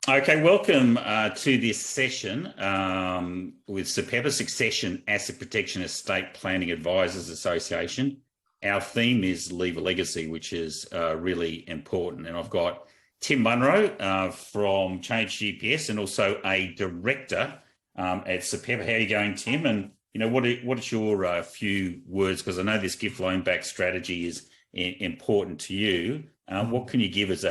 Okay, welcome to this session with SAPEPAA Succession Asset Protection Estate Planning Advisors Association. Our theme is Leave a Legacy, which is really important. And I've got Tim Munro from Change GPS and also a director at SAPEPAA. How are you going, Tim? And what is your few words? Because I know this gift loan back strategy is important to you. What can you give as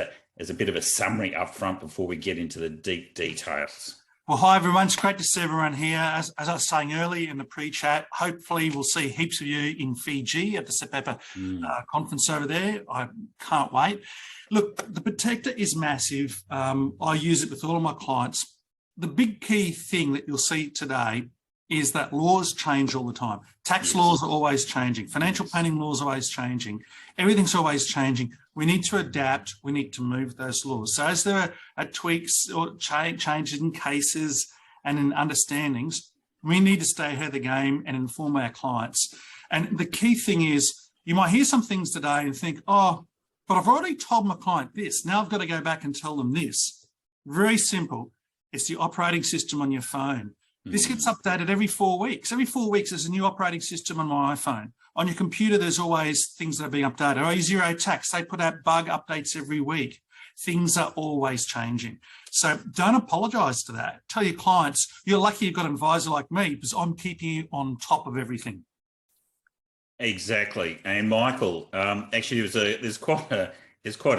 a bit of a summary up front before we get into the deep details? Well, hi everyone. It's great to see everyone here. As I was saying earlier in the pre-chat, hopefully we'll see heaps of you in Fiji at the SAPEPAA conference over there. I can't wait. Look, the Protector is massive. I use it with all of my clients. The big key thing that you'll see today is that laws change all the time. Tax laws are always changing. Financial planning laws are always changing. Everything's always changing. We need to adapt. We need to move those laws. So as there are tweaks or changes in cases and in understandings, we need to stay ahead of the game and inform our clients. And the key thing is, you might hear some things today and think, oh, but I've already told my client this. Now I've got to go back and tell them this. Very simple. It's the operating system on your phone. This gets updated every 4 weeks. Every 4 weeks, there's a new operating system on my iPhone. On your computer, there's always things that are being updated. I use Zero Tax. They put out bug updates every week. Things are always changing. So don't apologize to that. Tell your clients, you're lucky you've got an advisor like me because I'm keeping you on top of everything. Exactly. And Michael, actually, there's quite a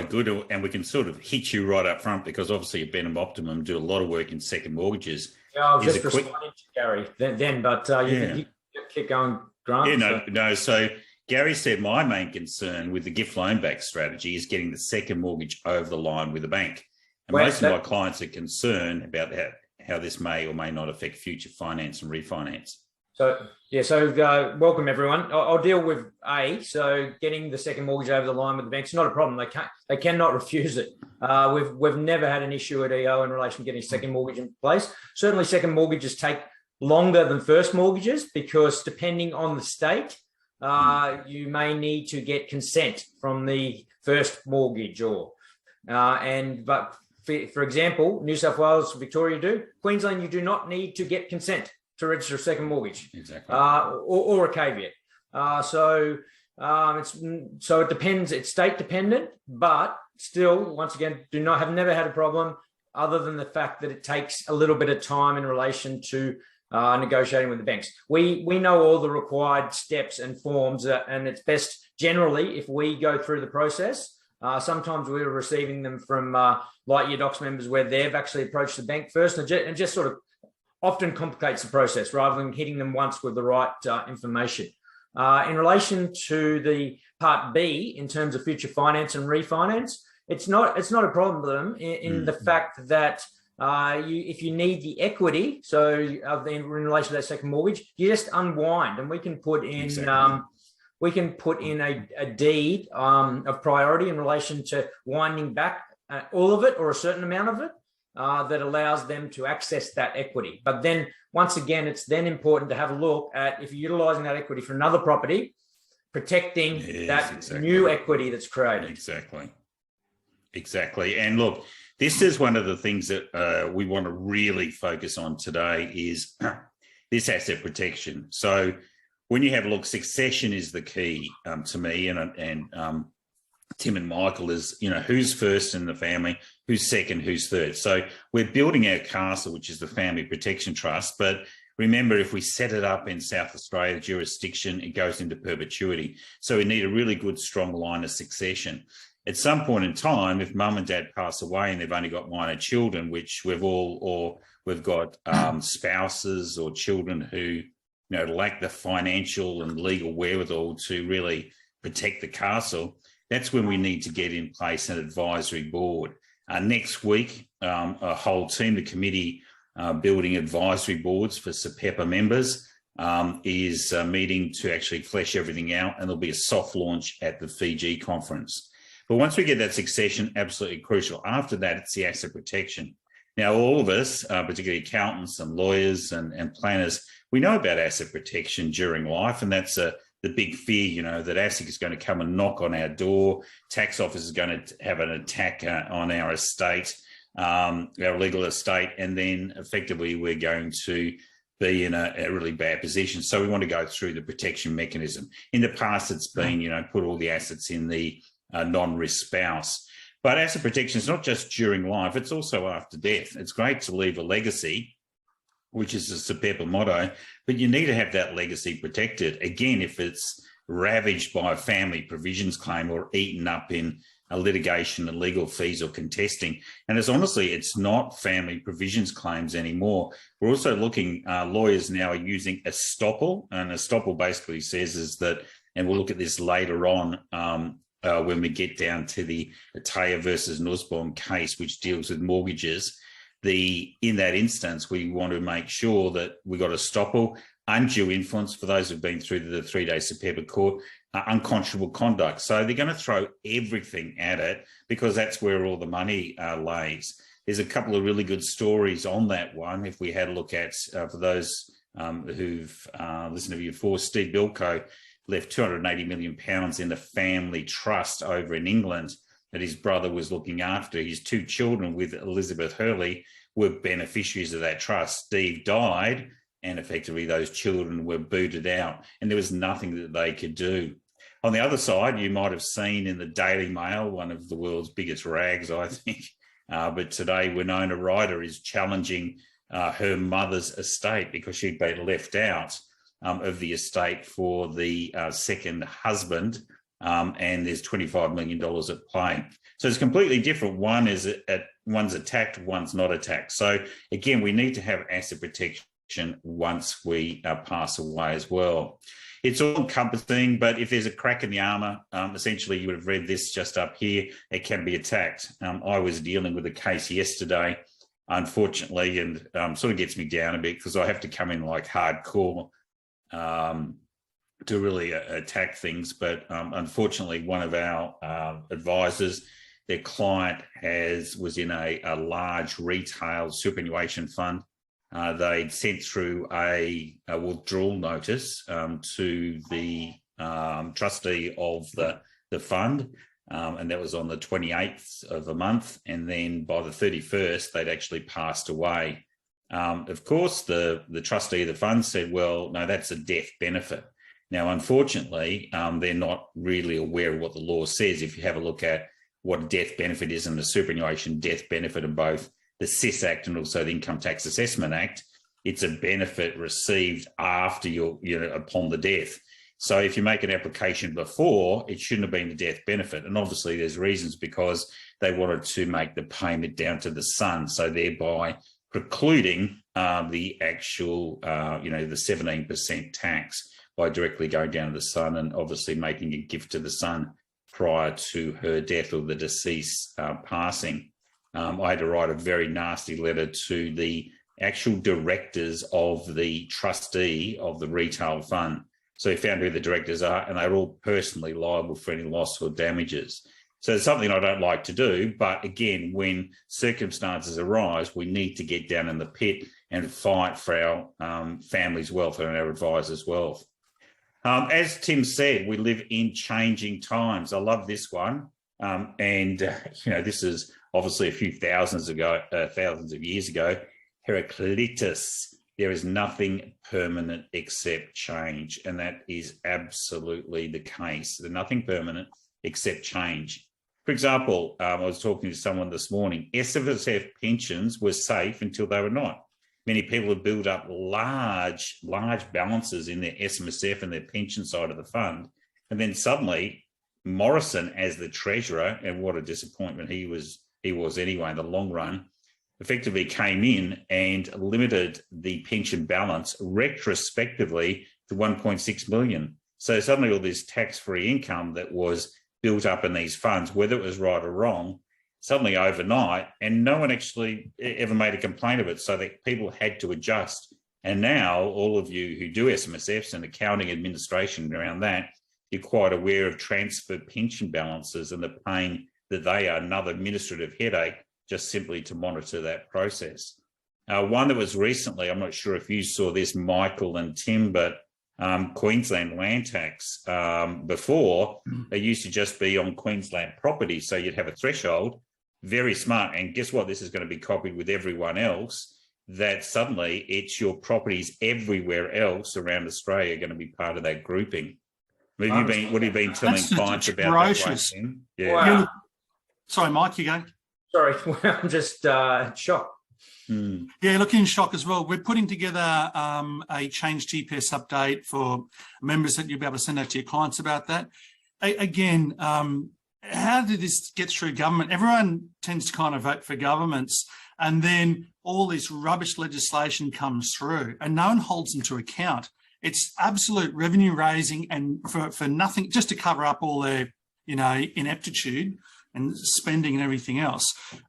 good, and we can sort of hit you right up front because obviously at Benham Optimum do a lot of work in second mortgages. Yeah, I was just responding to Gary then, but you keep going, Grant. Yeah, no. So Gary said my main concern with the gift loan back strategy is getting the second mortgage over the line with the bank. And most of my clients are concerned about how this may or may not affect future finance and refinance. So welcome everyone. I'll deal with so getting the second mortgage over the line with the banks is not a problem. They cannot refuse it. We've never had an issue at EO in relation to getting a second mortgage in place. Certainly second mortgages take longer than first mortgages because depending on the state, you may need to get consent from the first mortgage but for example, New South Wales, Victoria do. Queensland, you do not need to get consent to register a second mortgage, exactly, or a caveat. So it depends. It's state dependent, but still, once again, never had a problem other than the fact that it takes a little bit of time in relation to negotiating with the banks. We know all the required steps and forms, and it's best generally if we go through the process. Sometimes we're receiving them from Light Year Docs members where they've actually approached the bank first and just sort of often complicates the process rather than hitting them once with the right information. In relation to the part B, in terms of future finance and refinance, it's not a problem in the fact that if you need the equity, so in relation to that second mortgage, you just unwind, and we can put in a deed of priority in relation to winding back all of it or a certain amount of it. That allows them to access that equity. But then, once again, it's then important to have a look at if you're utilising that equity for another property, protecting new equity that's created. Exactly. And look, this is one of the things that we want to really focus on today is this asset protection. So when you have a look, succession is the key to me, and Tim and Michael is, who's first in the family, who's second, who's third. So we're building our castle, which is the Family Protection Trust. But remember, if we set it up in South Australia jurisdiction, it goes into perpetuity. So we need a really good, strong line of succession. At some point in time, if mum and dad pass away and they've only got minor children, which we've got spouses or children who, lack the financial and legal wherewithal to really protect the castle, that's when we need to get in place an advisory board. Next week, a whole team, the committee building advisory boards for SAPEPAA members is meeting to actually flesh everything out, and there'll be a soft launch at the Fiji conference. But once we get that succession, absolutely crucial. After that, it's the asset protection. Now, all of us, particularly accountants and lawyers and planners, we know about asset protection during life, and that's the big fear, that ASIC is going to come and knock on our door, tax office is going to have an attack on our estate, our legal estate, and then effectively we're going to be in a really bad position. So we want to go through the protection mechanism. In the past, it's been, put all the assets in the non-risk spouse. But asset protection is not just during life, it's also after death. It's great to leave a legacy, which is the SAPEPAA motto, but you need to have that legacy protected. Again, if it's ravaged by a family provisions claim or eaten up in a litigation and legal fees or contesting. And it's not family provisions claims anymore. We're also looking, lawyers now are using estoppel, and estoppel basically says is that, and we'll look at this later on when we get down to the Ataya versus Nussbaum case, which deals with mortgages. In that instance, we want to make sure that we got estoppel, undue influence for those who've been through the 3-day SAPEPAA court, unconscionable conduct. So they're going to throw everything at it because that's where all the money lays. There's a couple of really good stories on that one. If we had a look at, for those who've listened to you before, Steve Bilko left £280 million in the family trust over in England that his brother was looking after. His 2 children with Elizabeth Hurley were beneficiaries of that trust. Steve died, and effectively those children were booted out, and there was nothing that they could do. On the other side, you might have seen in the Daily Mail, one of the world's biggest rags, I think, but today Winona Ryder is challenging her mother's estate because she'd been left out of the estate for the second husband, and there's $25 million at play. So it's completely different. One's attacked, one's not attacked. So again, we need to have asset protection once we pass away as well. It's all encompassing, but if there's a crack in the armour, essentially you would have read this just up here, it can be attacked. I was dealing with a case yesterday, unfortunately, and sort of gets me down a bit because I have to come in like hardcore to really attack things. But unfortunately, one of our advisors, their client was in a large retail superannuation fund. They'd sent through a withdrawal notice to the trustee of the fund, and that was on the 28th of the month. And then by the 31st, they'd actually passed away. Of course, the trustee of the fund said, well, no, that's a death benefit. Now, unfortunately, they're not really aware of what the law says. If you have a look at what a death benefit is and the superannuation death benefit in both the SIS Act and also the Income Tax Assessment Act, it's a benefit received after upon the death. So if you make an application before, it shouldn't have been the death benefit. And obviously there's reasons because they wanted to make the payment down to the son, so thereby precluding the actual, the 17% tax by directly going down to the son and obviously making a gift to the son prior to her death or the deceased passing. I had to write a very nasty letter to the actual directors of the trustee of the retail fund. So he found who the directors are, and they're all personally liable for any loss or damages. So it's something I don't like to do. But again, when circumstances arise, we need to get down in the pit and fight for our family's wealth and our advisors' wealth. As Tim said, we live in changing times. I love this one. This is obviously a few thousands of years ago. Heraclitus, there is nothing permanent except change. And that is absolutely the case. There's nothing permanent except change. For example, I was talking to someone this morning. SFSF pensions were safe until they were not. Many people have built up large balances in their SMSF and their pension side of the fund. And then suddenly Morrison, as the treasurer, and what a disappointment he was anyway in the long run, effectively came in and limited the pension balance retrospectively to 1.6 million. So suddenly all this tax-free income that was built up in these funds, whether it was right or wrong, suddenly overnight, and no one actually ever made a complaint of it, so that people had to adjust. And now all of you who do SMSFs and accounting administration around that, you're quite aware of transfer pension balances and the pain that they are, another administrative headache, just simply to monitor that process. One that was recently, I'm not sure if you saw this, Michael and Tim, but Queensland land tax. Before, they used to just be on Queensland property, so you'd have a threshold, very smart. And guess what? This is going to be copied with everyone else. That suddenly it's your properties everywhere else around Australia are going to be part of that grouping. What have you been telling clients about atrocious. that? Yeah. Wow. Sorry, Mike, you go. Sorry, I'm just shocked. Yeah, look, in shock as well. We're putting together a change GPS update for members that you'll be able to send out to your clients about that. Again, how did this get through government? Everyone tends to kind of vote for governments, and then all this rubbish legislation comes through and no one holds them to account. It's absolute revenue raising and for nothing, just to cover up all their, ineptitude and spending and everything else.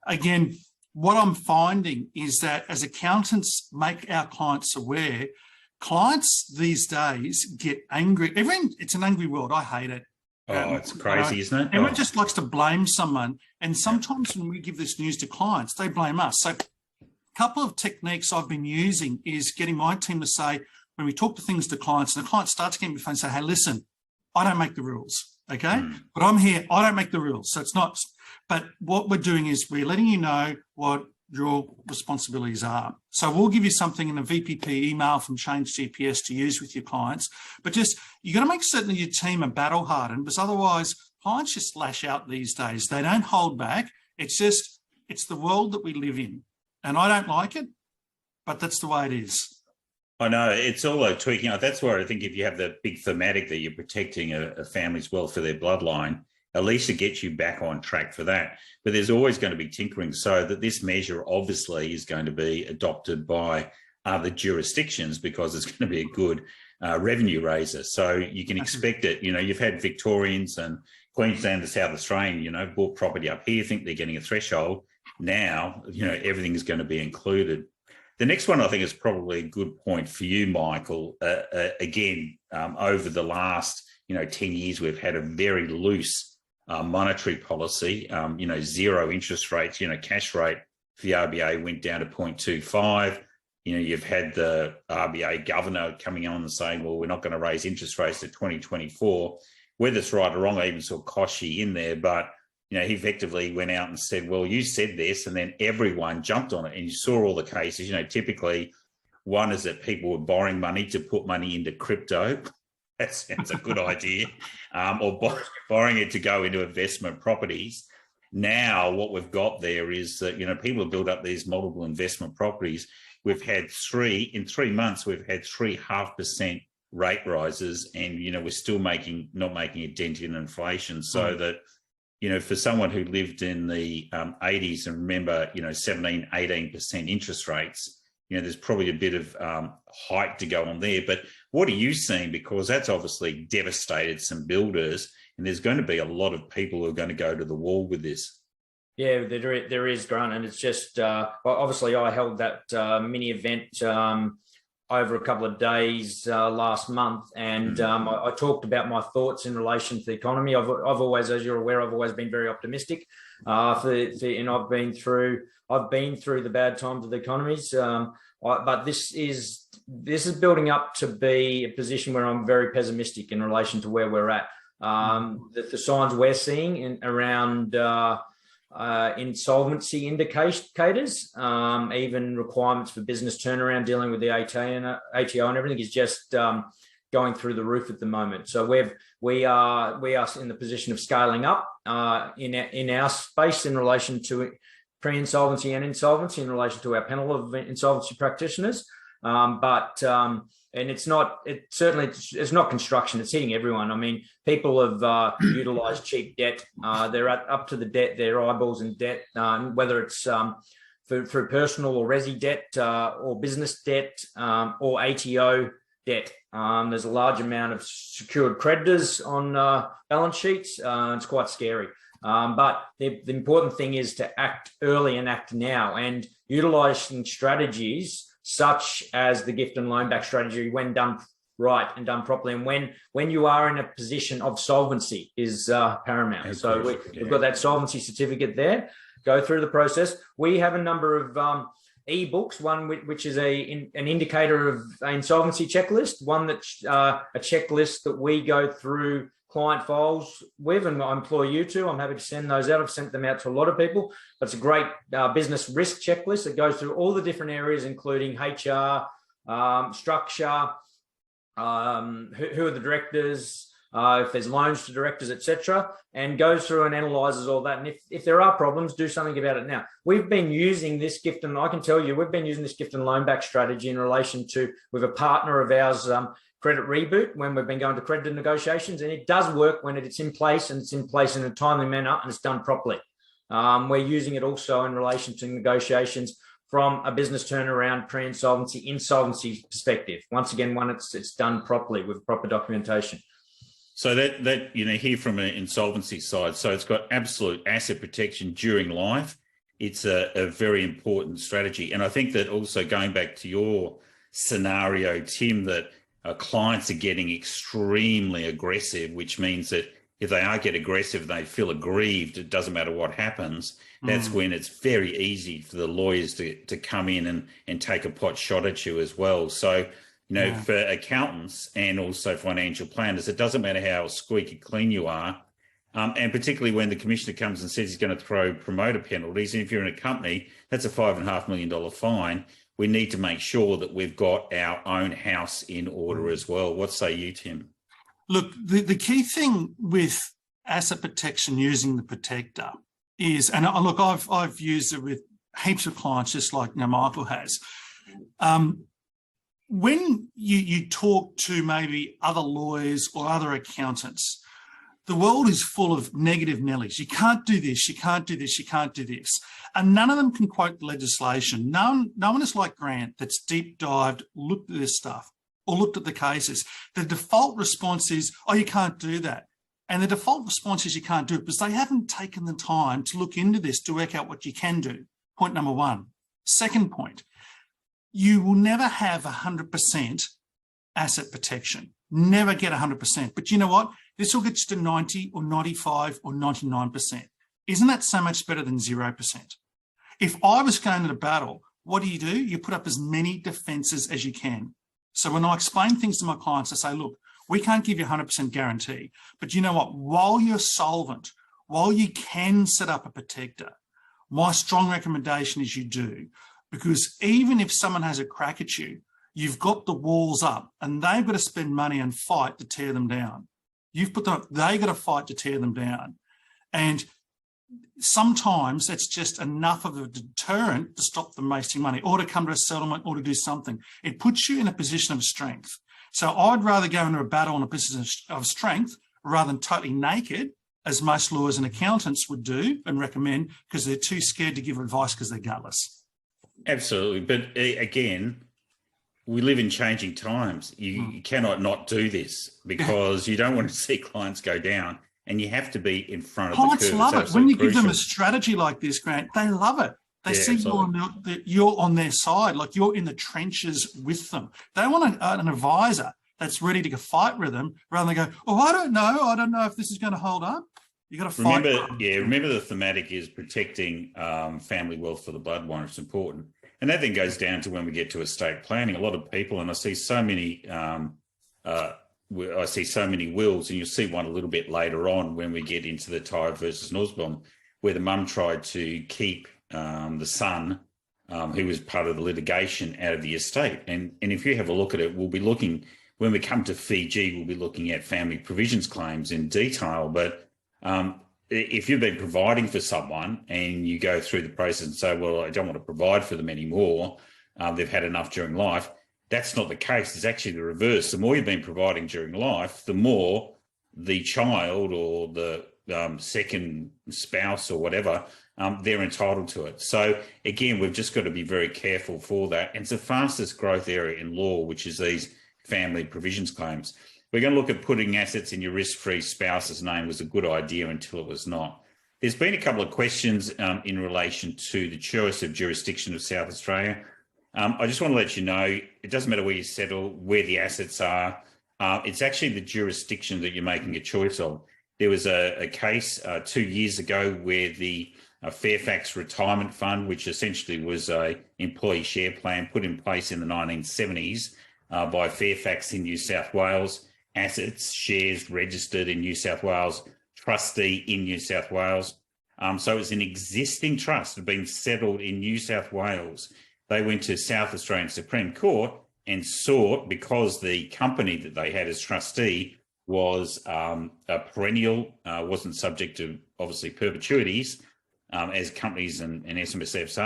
Again, what I'm finding is that as accountants make our clients aware, clients these days get angry. It's an angry world. I hate it. Oh, it's crazy, isn't it? Everyone just likes to blame someone. And sometimes when we give this news to clients, they blame us. So a couple of techniques I've been using is getting my team to say, when we talk to things to clients, and the client starts getting me phone and say, hey, listen, I don't make the rules, okay? But I'm here, I don't make the rules. So it's not, but what we're doing is we're letting you know what your responsibilities are. So we'll give you something in a VPP email from Change GPS to use with your clients, but just, you got to make certain that your team are battle hardened, because otherwise clients just lash out these days. They don't hold back. It's the world that we live in, and I don't like it, but that's the way it is. I know, it's all a tweaking. That's where I think if you have the big thematic that you're protecting a family's wealth for their bloodline, at least it gets you back on track for that. But there's always going to be tinkering, so that this measure obviously is going to be adopted by other jurisdictions because it's going to be a good revenue raiser. So you can expect it. You've had Victorians and Queensland and South Australian, bought property up here, think they're getting a threshold. Now, everything is going to be included. The next one I think is probably a good point for you, Michael. Again, over the last 10 years, we've had a very loose monetary policy. Zero interest rates. Cash rate for the RBA went down to 0.25. You've had the RBA governor coming on and saying, well, we're not going to raise interest rates to 2024. Whether it's right or wrong, I even saw Koshy in there, but he effectively went out and said, well, you said this, and then everyone jumped on it. And you saw all the cases, typically one is that people were borrowing money to put money into crypto. That sounds a good idea. Or borrowing it to go into investment properties. Now what we've got there is that, people have built up these multiple investment properties. We've had in 3 months, we've had 3.5% rate rises, and, we're still not making a dent in inflation. So that, for someone who lived in the 80s and remember, 17, 18% interest rates, there's probably a bit of height to go on there. But what are you seeing? Because that's obviously devastated some builders, and there's going to be a lot of people who are going to go to the wall with this. Yeah, there is, Grant, and it's just, obviously I held that mini event over a couple of days last month, and I talked about my thoughts in relation to the economy. I've always, as you're aware, I've always been very optimistic. And I've been through the bad times of the economies. But this is building up to be a position where I'm very pessimistic in relation to where we're at. The signs we're seeing around insolvency indicators, even requirements for business turnaround, dealing with the ATO and everything is just going through the roof at the moment. So we are in the position of scaling up in our space in relation to pre-insolvency and insolvency in relation to our panel of insolvency practitioners. And it's not construction. It's hitting everyone. I mean, people have utilised cheap debt. They're up to the debt. Their eyeballs in debt, whether it's through personal or resi debt or business debt or ATO debt. There's a large amount of secured creditors on balance sheets. It's quite scary. But the important thing is to act early and act now, and utilising strategies such as the gift and loan back strategy when done right and done properly, and when you are in a position of solvency is paramount. So we've got that solvency certificate there. Go through the process. We have a number of e-books, one which is an indicator of an insolvency checklist, one that's a checklist that we go through client files with, and I employ you to. I'm happy to send those out. I've sent them out to a lot of people. But it's a great business risk checklist that goes through all the different areas, including HR, structure, who are the directors, if there's loans to directors, etc., and goes through and analyzes all that. And if there are problems, do something about it now. We've been using this gift, and I can tell you, we've been using this gift and loan back strategy in relation to, with a partner of ours, Credit Reboot, when we've been going to credit negotiations, and it does work when it's in place, and it's in place in a timely manner and it's done properly. We're using it also in relation to negotiations from a business turnaround, pre-insolvency, insolvency perspective. Once again, when it's done properly with proper documentation. So that here from an insolvency side, so it's got absolute asset protection during life. It's a very important strategy. And I think that also going back to your scenario, Tim, that clients are getting extremely aggressive, which means that if they are get aggressive, they feel aggrieved, it doesn't matter what happens. That's when it's very easy for the lawyers to come in and take a pot shot at you as well. So, for accountants and also financial planners, it doesn't matter how squeaky clean you are. And particularly when the commissioner comes and says he's going to throw promoter penalties, and if you're in a company, that's a $5.5 million fine. We need to make sure that we've got our own house in order as well. What say you, Tim? Look, the key thing with asset protection using the protector is, and look, I've used it with heaps of clients, just like Michael has. When you talk to maybe other lawyers or other accountants, the world is full of negative Nellies. You can't do this, you can't do this, you can't do this. And none of them can quote legislation. No one is like Grant that's deep dived, looked at this stuff or looked at the cases. The default response is, oh, you can't do that. And the default response is you can't do it because they haven't taken the time to look into this to work out what you can do. Point number one. Second point, you will never have 100% asset protection. Never get 100%. But you know what? This will get you to 90 or 95 or 99%. Isn't that so much better than 0%? If I was going to battle, what do? You put up as many defences as you can. So when I explain things to my clients, I say, look, we can't give you 100% guarantee, but you know what? While you're solvent, while you can set up a protector, my strong recommendation is you do, because even if someone has a crack at you, you've got the walls up and they've got to spend money and fight to tear them down. You've put them up, they got to fight to tear them down. And sometimes it's just enough of a deterrent to stop them wasting money or to come to a settlement or to do something. It puts you in a position of strength. So I'd rather go into a battle in a position of strength rather than totally naked, as most lawyers and accountants would do and recommend, because they're too scared to give advice because they're gutless. Absolutely. But again, we live in changing times. You cannot not do this because you don't want to see clients go down, and you have to be in front of the curve. Clients love it. When you give them a strategy like this, Grant, they love it. They see you're on their side, like you're in the trenches with them. They want an advisor that's ready to fight with them rather than go, oh, I don't know if this is going to hold up. You got to fight. Remember the thematic is protecting family wealth for the bloodline. It's important. And that then goes down to when we get to estate planning. A lot of people, and I see so many wills, and you'll see one a little bit later on when we get into the Tyre versus Nussbaum, where the mum tried to keep the son, who was part of the litigation, out of the estate. And if you have a look at it, we'll be looking, when we come to Fiji, we'll be looking at family provisions claims in detail. But if you've been providing for someone and you go through the process and say, well, I don't want to provide for them anymore, they've had enough during life, that's not the case. It's actually the reverse. The more you've been providing during life, the more the child or the second spouse or whatever, they're entitled to it. So again, we've just got to be very careful for that. And it's the fastest growth area in law, which is these family provisions claims. We're going to look at putting assets in your risk-free spouse's name was a good idea until it was not. There's been a couple of questions in relation to the choice of jurisdiction of South Australia. I just want to let you know, it doesn't matter where you settle, where the assets are. It's actually the jurisdiction that you're making a choice of. There was a case 2 years ago where the Fairfax Retirement Fund, which essentially was a employee share plan put in place in the 1970s by Fairfax in New South Wales, assets, shares registered in New South Wales, trustee in New South Wales. So it's an existing trust that had been settled in New South Wales. They went to South Australian Supreme Court and sought, because the company that they had as trustee was a perennial, wasn't subject to obviously perpetuities, as companies and SMSFs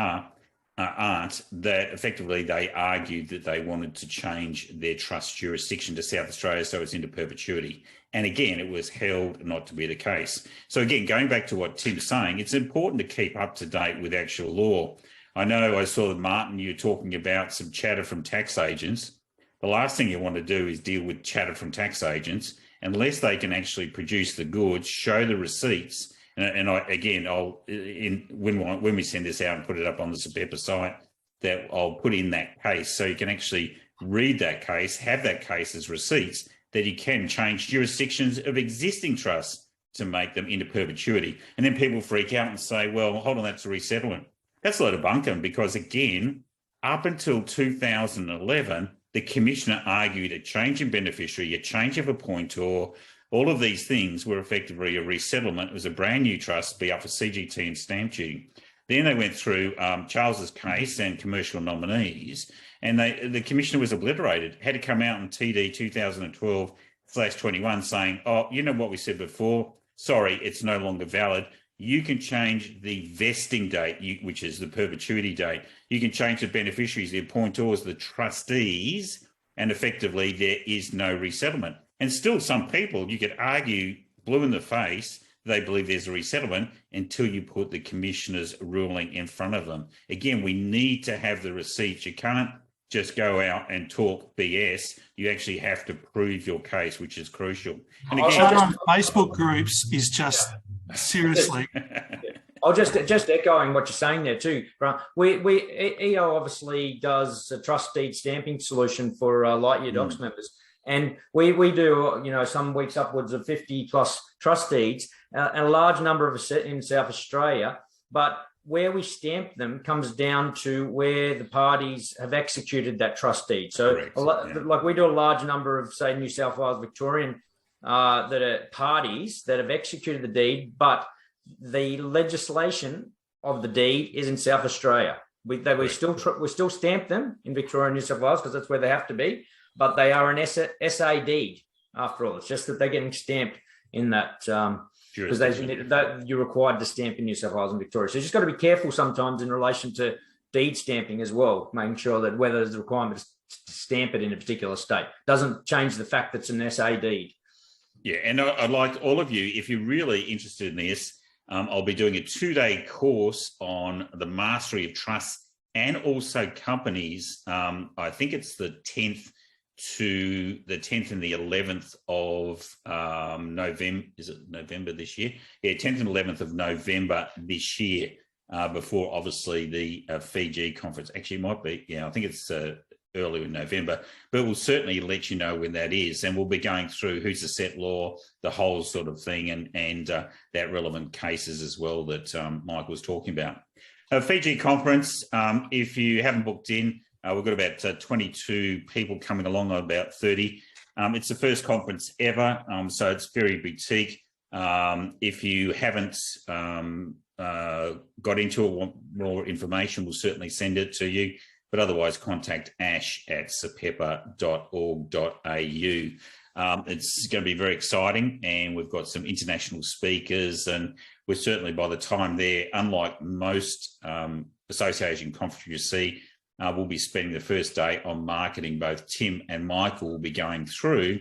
aren't, that effectively they argued that they wanted to change their trust jurisdiction to South Australia so it's into perpetuity. And again, it was held not to be the case. So again, going back to what Tim's saying, it's important to keep up to date with actual law. I know I saw that, Martin, you were talking about some chatter from tax agents. The last thing you want to do is deal with chatter from tax agents unless they can actually produce the goods, show the receipts. And when we send this out and put it up on the SAPEPA site, that I'll put in that case so you can actually read that case, have that case as receipts, that you can change jurisdictions of existing trusts to make them into perpetuity. And then people freak out and say, well, hold on, that's a resettlement. That's a load of bunkum, because again, up until 2011, the Commissioner argued a change in beneficiary, a change of appointer, all of these things were effectively a resettlement. It was a brand new trust, be up for CGT and stamp duty. Then they went through Charles's case and commercial nominees, and the Commissioner was obliterated, had to come out in TD 2012/21 saying, oh, you know what we said before? Sorry, it's no longer valid. You can change the vesting date, which is the perpetuity date. You can change the beneficiaries, the appointors, the trustees, and effectively there is no resettlement. And still some people, you could argue blue in the face, they believe there's a resettlement until you put the Commissioner's ruling in front of them. Again, we need to have the receipts. You can't just go out and talk BS. You actually have to prove your case, which is crucial. And again, on Facebook groups is just seriously. I'll just echoing what you're saying there too, right? EO obviously does a trust deed stamping solution for Lightyear Docs members, and we do some weeks upwards of 50 plus trust deeds, and a large number of in South Australia. But where we stamp them comes down to where the parties have executed that trust deed. So, like we do a large number of, say, New South Wales, Victorian that are parties that have executed the deed, but the legislation of the deed is in South Australia. We still stamp them in Victoria and New South Wales because that's where they have to be, but they are an SA deed after all. It's just that they're getting stamped in that because you're required to stamp in New South Wales and Victoria. So you just got to be careful sometimes in relation to deed stamping as well, making sure that whether there's a requirement to stamp it in a particular state doesn't change the fact that it's an SA deed. Yeah, and I'd like all of you, if you're really interested in this, I'll be doing a 2-day course on the mastery of trusts and also companies. I think it's the 10th and the 11th of November. Is it November this year? Yeah, 10th and 11th of November this year, before obviously the Fiji conference. Actually, it might be. Yeah, I think it's early in November, but we'll certainly let you know when that is. And we'll be going through who's the set law, the whole sort of thing, and that relevant cases as well that Mike was talking about. Fiji conference, if you haven't booked in, we've got about 22 people coming along, about 30. It's the first conference ever, so it's very boutique. If you haven't got into it, want more information, we'll certainly send it to you. But otherwise, contact ash@sapepa.org.au. It's going to be very exciting, and we've got some international speakers, and we're certainly, by the time there, unlike most association conferences you see, we'll be spending the first day on marketing. Both Tim and Michael will be going through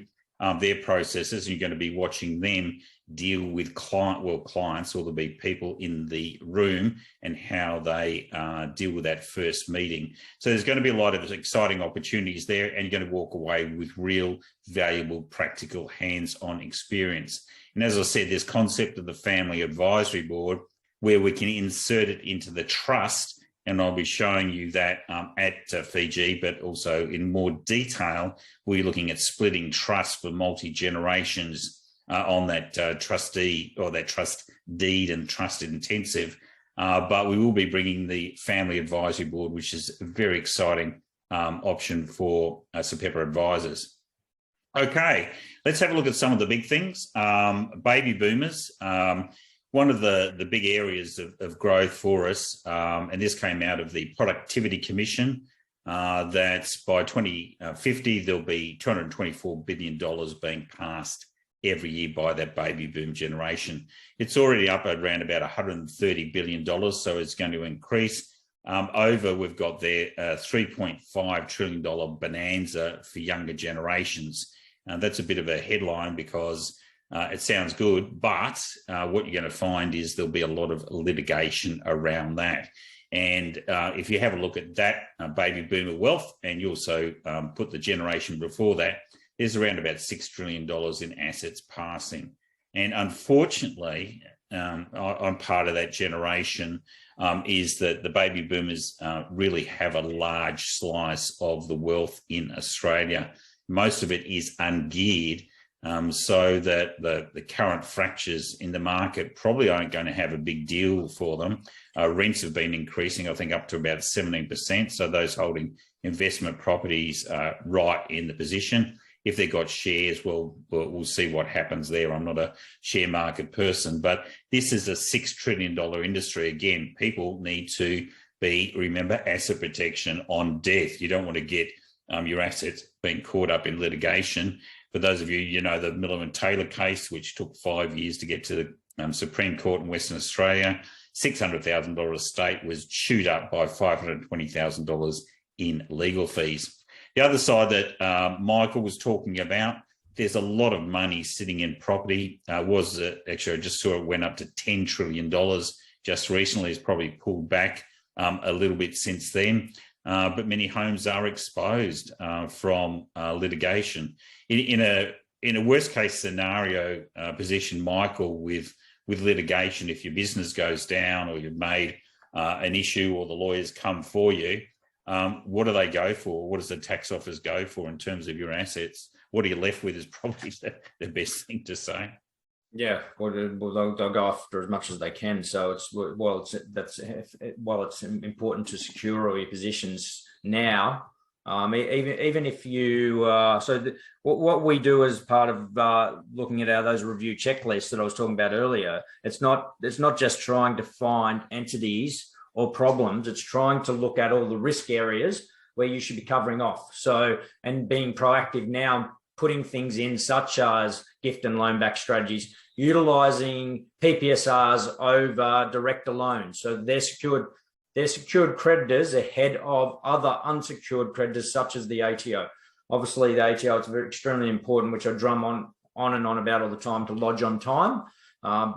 their processes, and you're going to be watching them deal with clients, or there'll be people in the room, and how they deal with that first meeting. So there's going to be a lot of exciting opportunities there, and you're going to walk away with real, valuable, practical, hands-on experience. And as I said, this concept of the Family Advisory Board, where we can insert it into the trust, and I'll be showing you that at Fiji, but also in more detail, we're looking at splitting trust for multi-generations on that trustee, or that trust deed and trust intensive. But we will be bringing the Family Advisory Board, which is a very exciting option for SAPEPA advisors. Okay, let's have a look at some of the big things. Baby boomers, one of the big areas of growth for us, and this came out of the Productivity Commission, that by 2050, there'll be $224 billion being passed every year by that baby boom generation. It's already up at around about $130 billion, so it's going to increase. We've got there a $3.5 trillion bonanza for younger generations. That's a bit of a headline because it sounds good, but what you're going to find is there'll be a lot of litigation around that. And if you have a look at that baby boomer wealth, and you also put the generation before that, there's around about $6 trillion in assets passing. And unfortunately, I'm part of that generation, is that the baby boomers really have a large slice of the wealth in Australia. Most of it is ungeared, so that the current fractures in the market probably aren't going to have a big deal for them. Rents have been increasing, I think, up to about 17%. So those holding investment properties are right in the position. If they've got shares, we'll see what happens there. I'm not a share market person, but this is a $6 trillion industry. Again, people need to remember asset protection on death. You don't want to get your assets being caught up in litigation. For those of you, you know, the Miller and Taylor case, which took 5 years to get to the Supreme Court in Western Australia, $600,000 estate was chewed up by $520,000 in legal fees. The other side that Michael was talking about, there's a lot of money sitting in property. Actually, I just saw it went up to $10 trillion just recently. It's probably pulled back a little bit since then. But many homes are exposed from litigation. In a worst case scenario position, Michael, with litigation, if your business goes down or you've made an issue or the lawyers come for you, what do they go for? What does the tax office go for in terms of your assets? What are you left with is probably the best thing to say. Yeah, well, they'll go after as much as they can. So while it's important to secure all your positions now, even if you what we do as part of looking at those review checklists that I was talking about earlier, it's not just trying to find entities or problems. It's trying to look at all the risk areas where you should be covering off. So, and being proactive now, putting things in such as gift and loan back strategies, utilizing PPSRs over director loans. So they're secured creditors ahead of other unsecured creditors, such as the ATO. Obviously, the ATO is extremely important, which I drum on and on about all the time, to lodge on time. And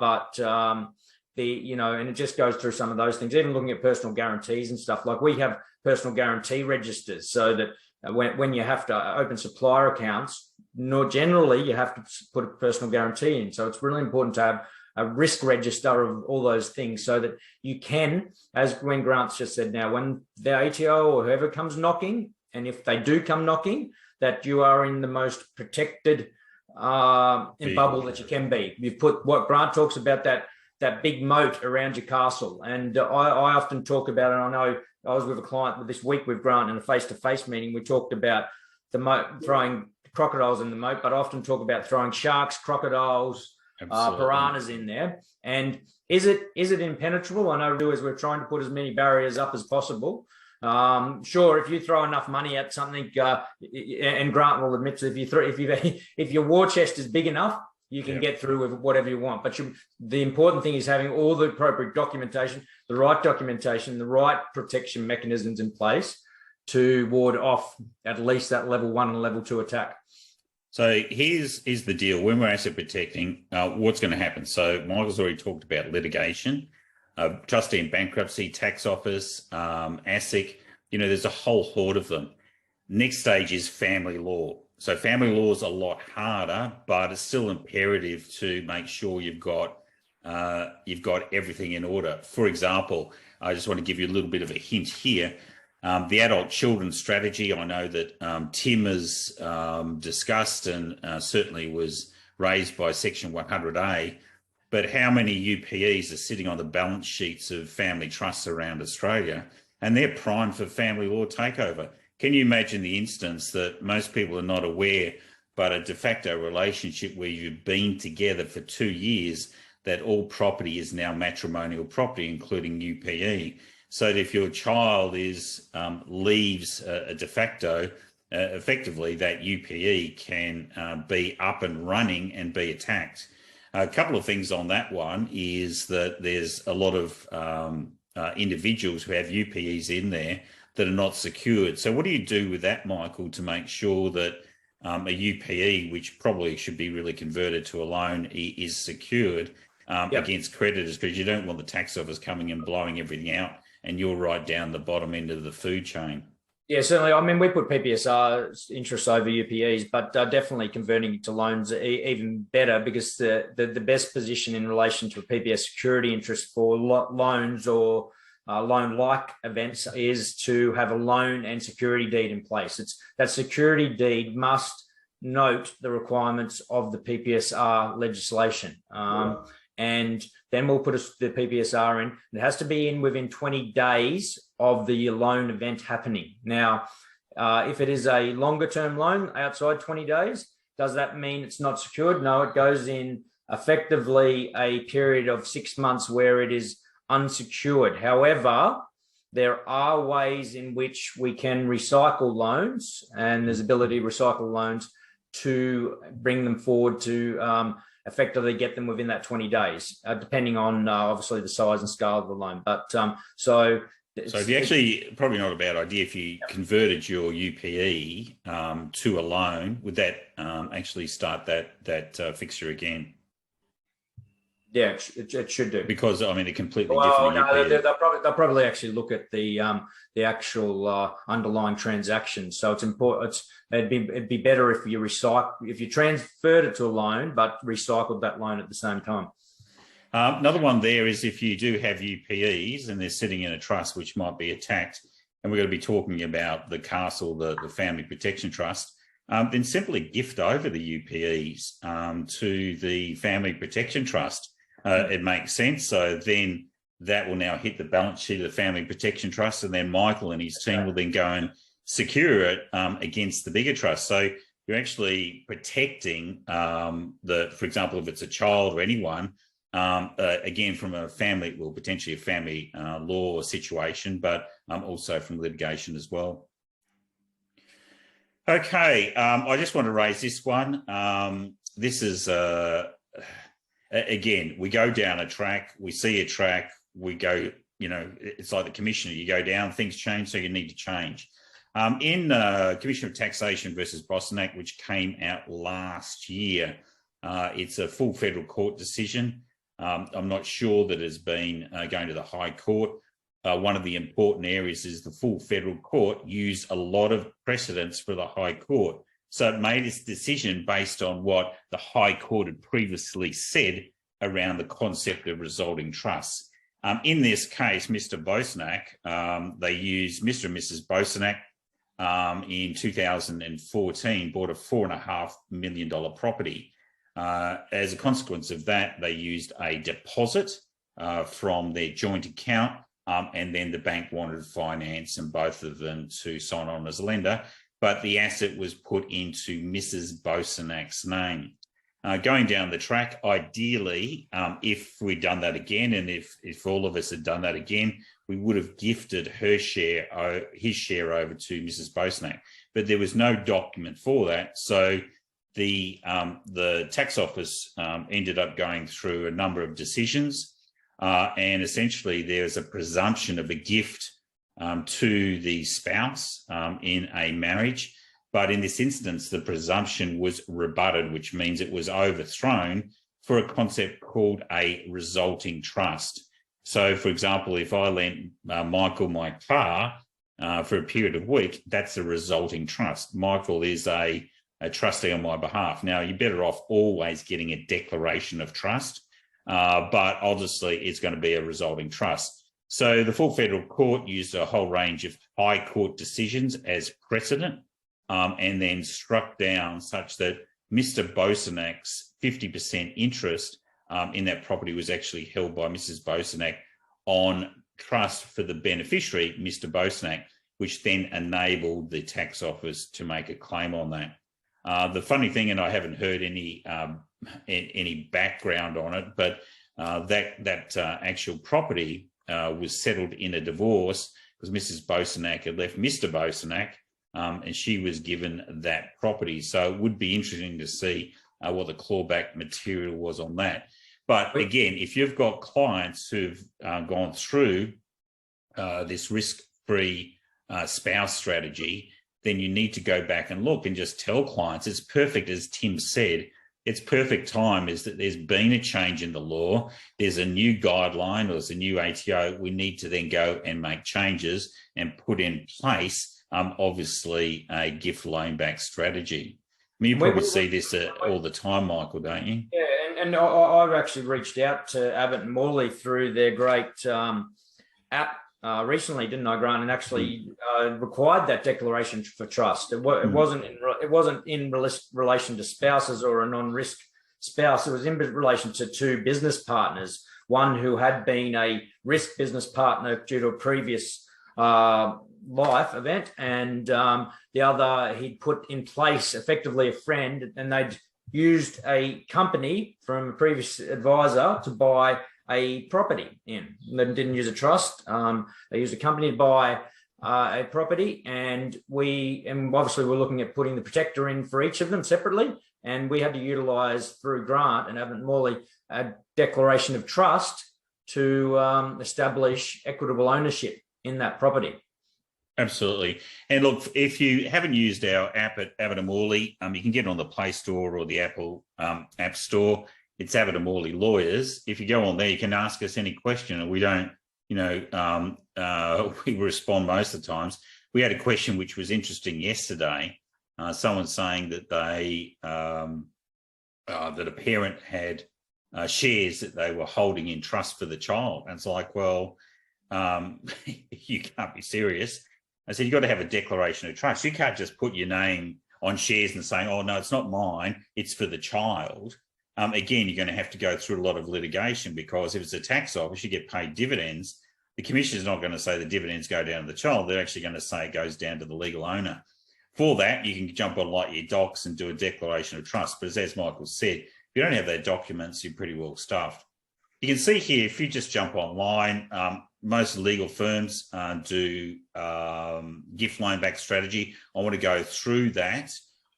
it just goes through some of those things, even looking at personal guarantees and stuff. Like we have personal guarantee registers, so that when you have to open supplier accounts, generally you have to put a personal guarantee in. So it's really important to have a risk register of all those things, so that you can, as Gwen Grant's just said now, when the ATO or whoever comes knocking, and if they do come knocking, that you are in the most protected bubble that you can be. You've put what Grant talks about, that big moat around your castle. And I often talk about, and I know I was with a client this week with Grant in a face-to-face meeting. We talked about the moat, throwing crocodiles in the moat, but I often talk about throwing sharks, crocodiles, piranhas in there. And is it impenetrable? I know we're trying to put as many barriers up as possible. Sure, if you throw enough money at something, and Grant will admit to, if your war chest is big enough, you can get through with whatever you want. But the important thing is having all the appropriate documentation, the right protection mechanisms in place to ward off at least that level 1 and level 2 attack. So here's the deal. When we're asset protecting, what's going to happen? So Michael's already talked about litigation, trustee and bankruptcy, tax office, ASIC. There's a whole horde of them. Next stage is family law. So family law is a lot harder, but it's still imperative to make sure you've got everything in order. For example, I just want to give you a little bit of a hint here. The adult children strategy, I know that Tim has discussed and certainly was raised by Section 100A, but how many UPEs are sitting on the balance sheets of family trusts around Australia, and they're primed for family law takeover? Can you imagine the instance that most people are not aware but a de facto relationship where you've been together for 2 years, that all property is now matrimonial property, including UPE. So that if your child leaves a de facto, effectively that UPE can be up and running and be attacked. A couple of things on that one is that there's a lot of individuals who have UPEs in there that are not secured. So what do you do with that, Michael, to make sure that a UPE, which probably should be really converted to a loan, is secured against creditors? Because you don't want the tax office coming and blowing everything out and you're right down the bottom end of the food chain. Yeah, certainly. I mean, we put PPSR interest over UPEs, but definitely converting to loans even better, because the best position in relation to a PPS security interest for loans or loan-like events is to have a loan and security deed in place. That security deed must note the requirements of the PPSR legislation. And then we'll put the PPSR in. It has to be in within 20 days of the loan event happening. Now, if it is a longer term loan outside 20 days, does that mean it's not secured? No, it goes in effectively a period of 6 months where it is unsecured. However, there are ways in which we can recycle loans, and there's ability to recycle loans to bring them forward to effectively get them within that 20 days, depending on obviously the size and scale of the loan. But so if you actually, probably not a bad idea, if you converted your UPE to a loan, would that actually start that fixture again? Yeah, it should do. Because I mean, they're completely different. No, they'll probably actually look at the actual underlying transaction. So it's important. It'd be better if you transferred it to a loan, but recycled that loan at the same time. Another one there is if you do have UPEs and they're sitting in a trust which might be attacked, and we're going to be talking about the castle, the Family Protection Trust, then simply gift over the UPEs to the Family Protection Trust. It makes sense. So then that will now hit the balance sheet of the Family Protection Trust, and then Michael and his team will then go and secure it against the bigger trust. So you're actually protecting for example, if it's a child or anyone, again, from a family, well, potentially a family law situation, but also from litigation as well. Okay, I just want to raise this one. This is, again, we go down a track, we see a track, we go, it's like the commissioner, you go down, things change, so you need to change. In Commissioner of Taxation versus Bosnack, which came out last year, it's a full federal court decision. I'm not sure that it's been going to the High Court. One of the important areas is the full federal court used a lot of precedents for the High Court. So it made its decision based on what the High Court had previously said around the concept of resulting trusts. In this case, Mr. Bosnack, they used Mr. and Mrs. Bosnack in 2014, bought a $4.5 million property. As a consequence of that, they used a deposit from their joint account, and then the bank wanted finance and both of them to sign on as a lender, but the asset was put into Mrs. Bosnack's name. Going down the track, ideally, if we'd done that again, and if all of us had done that again, we would have gifted his share over to Mrs. Bosnack, but there was no document for that. So the tax office ended up going through a number of decisions, and essentially there's a presumption of a gift to the spouse in a marriage. But in this instance, the presumption was rebutted, which means it was overthrown for a concept called a resulting trust. So, for example, if I lent Michael my car for a period of a week, that's a resulting trust. Michael is a trustee on my behalf. Now, you're better off always getting a declaration of trust, but obviously it's going to be a resulting trust. So the full federal court used a whole range of high court decisions as precedent, and then struck down such that Mr. Bosnack's 50% interest in that property was actually held by Mrs. Bosnack on trust for the beneficiary, Mr. Bosnack, which then enabled the tax office to make a claim on that. The funny thing, and I haven't heard any background on it, but that actual property was settled in a divorce because Mrs. Bosanak had left Mr. Bosanak, and she was given that property. So it would be interesting to see what the clawback material was on that. But again, if you've got clients who've gone through this risk-free spouse strategy, then you need to go back and look and just tell clients it's perfect, as Tim said, it's perfect time is that there's been a change in the law, there's a new guideline or there's a new ATO, we need to then go and make changes and put in place, obviously, a gift loan back strategy. I mean, you probably see this all the time, Michael, don't you? Yeah, and I've actually reached out to Abbott and Morley through their great app recently, didn't I, Grant? And actually required that declaration for trust. It wasn't in relation to spouses or a non-risk spouse. It was in relation to two business partners. One who had been a risk business partner due to a previous life event, and the other he'd put in place effectively a friend, and they'd used a company from a previous advisor to buy a property in. They didn't use a trust. They used a company to buy a property, and obviously we're looking at putting the protector in for each of them separately, and we had to utilise through Grant and Abbott Morley a declaration of trust to establish equitable ownership in that property. Absolutely. And look, if you haven't used our app at Abbott & Morley, you can get it on the Play Store or the Apple App Store. It's Abbott & Morley Lawyers. If you go on there, you can ask us any question, and we don't, we respond most of the times. We had a question which was interesting yesterday. Someone saying that that a parent had shares that they were holding in trust for the child. And it's like, well, you can't be serious. I said, you've got to have a declaration of trust. You can't just put your name on shares and saying, oh, no, it's not mine, it's for the child. Again, you're going to have to go through a lot of litigation, because if it's a tax office, you get paid dividends. The commission is not going to say the dividends go down to the child. They're actually going to say it goes down to the legal owner. For that, you can jump on like your docs and do a declaration of trust. But as Michael said, if you don't have those documents, you're pretty well stuffed. You can see here, if you just jump online, most legal firms do gift loan back strategy. I want to go through that.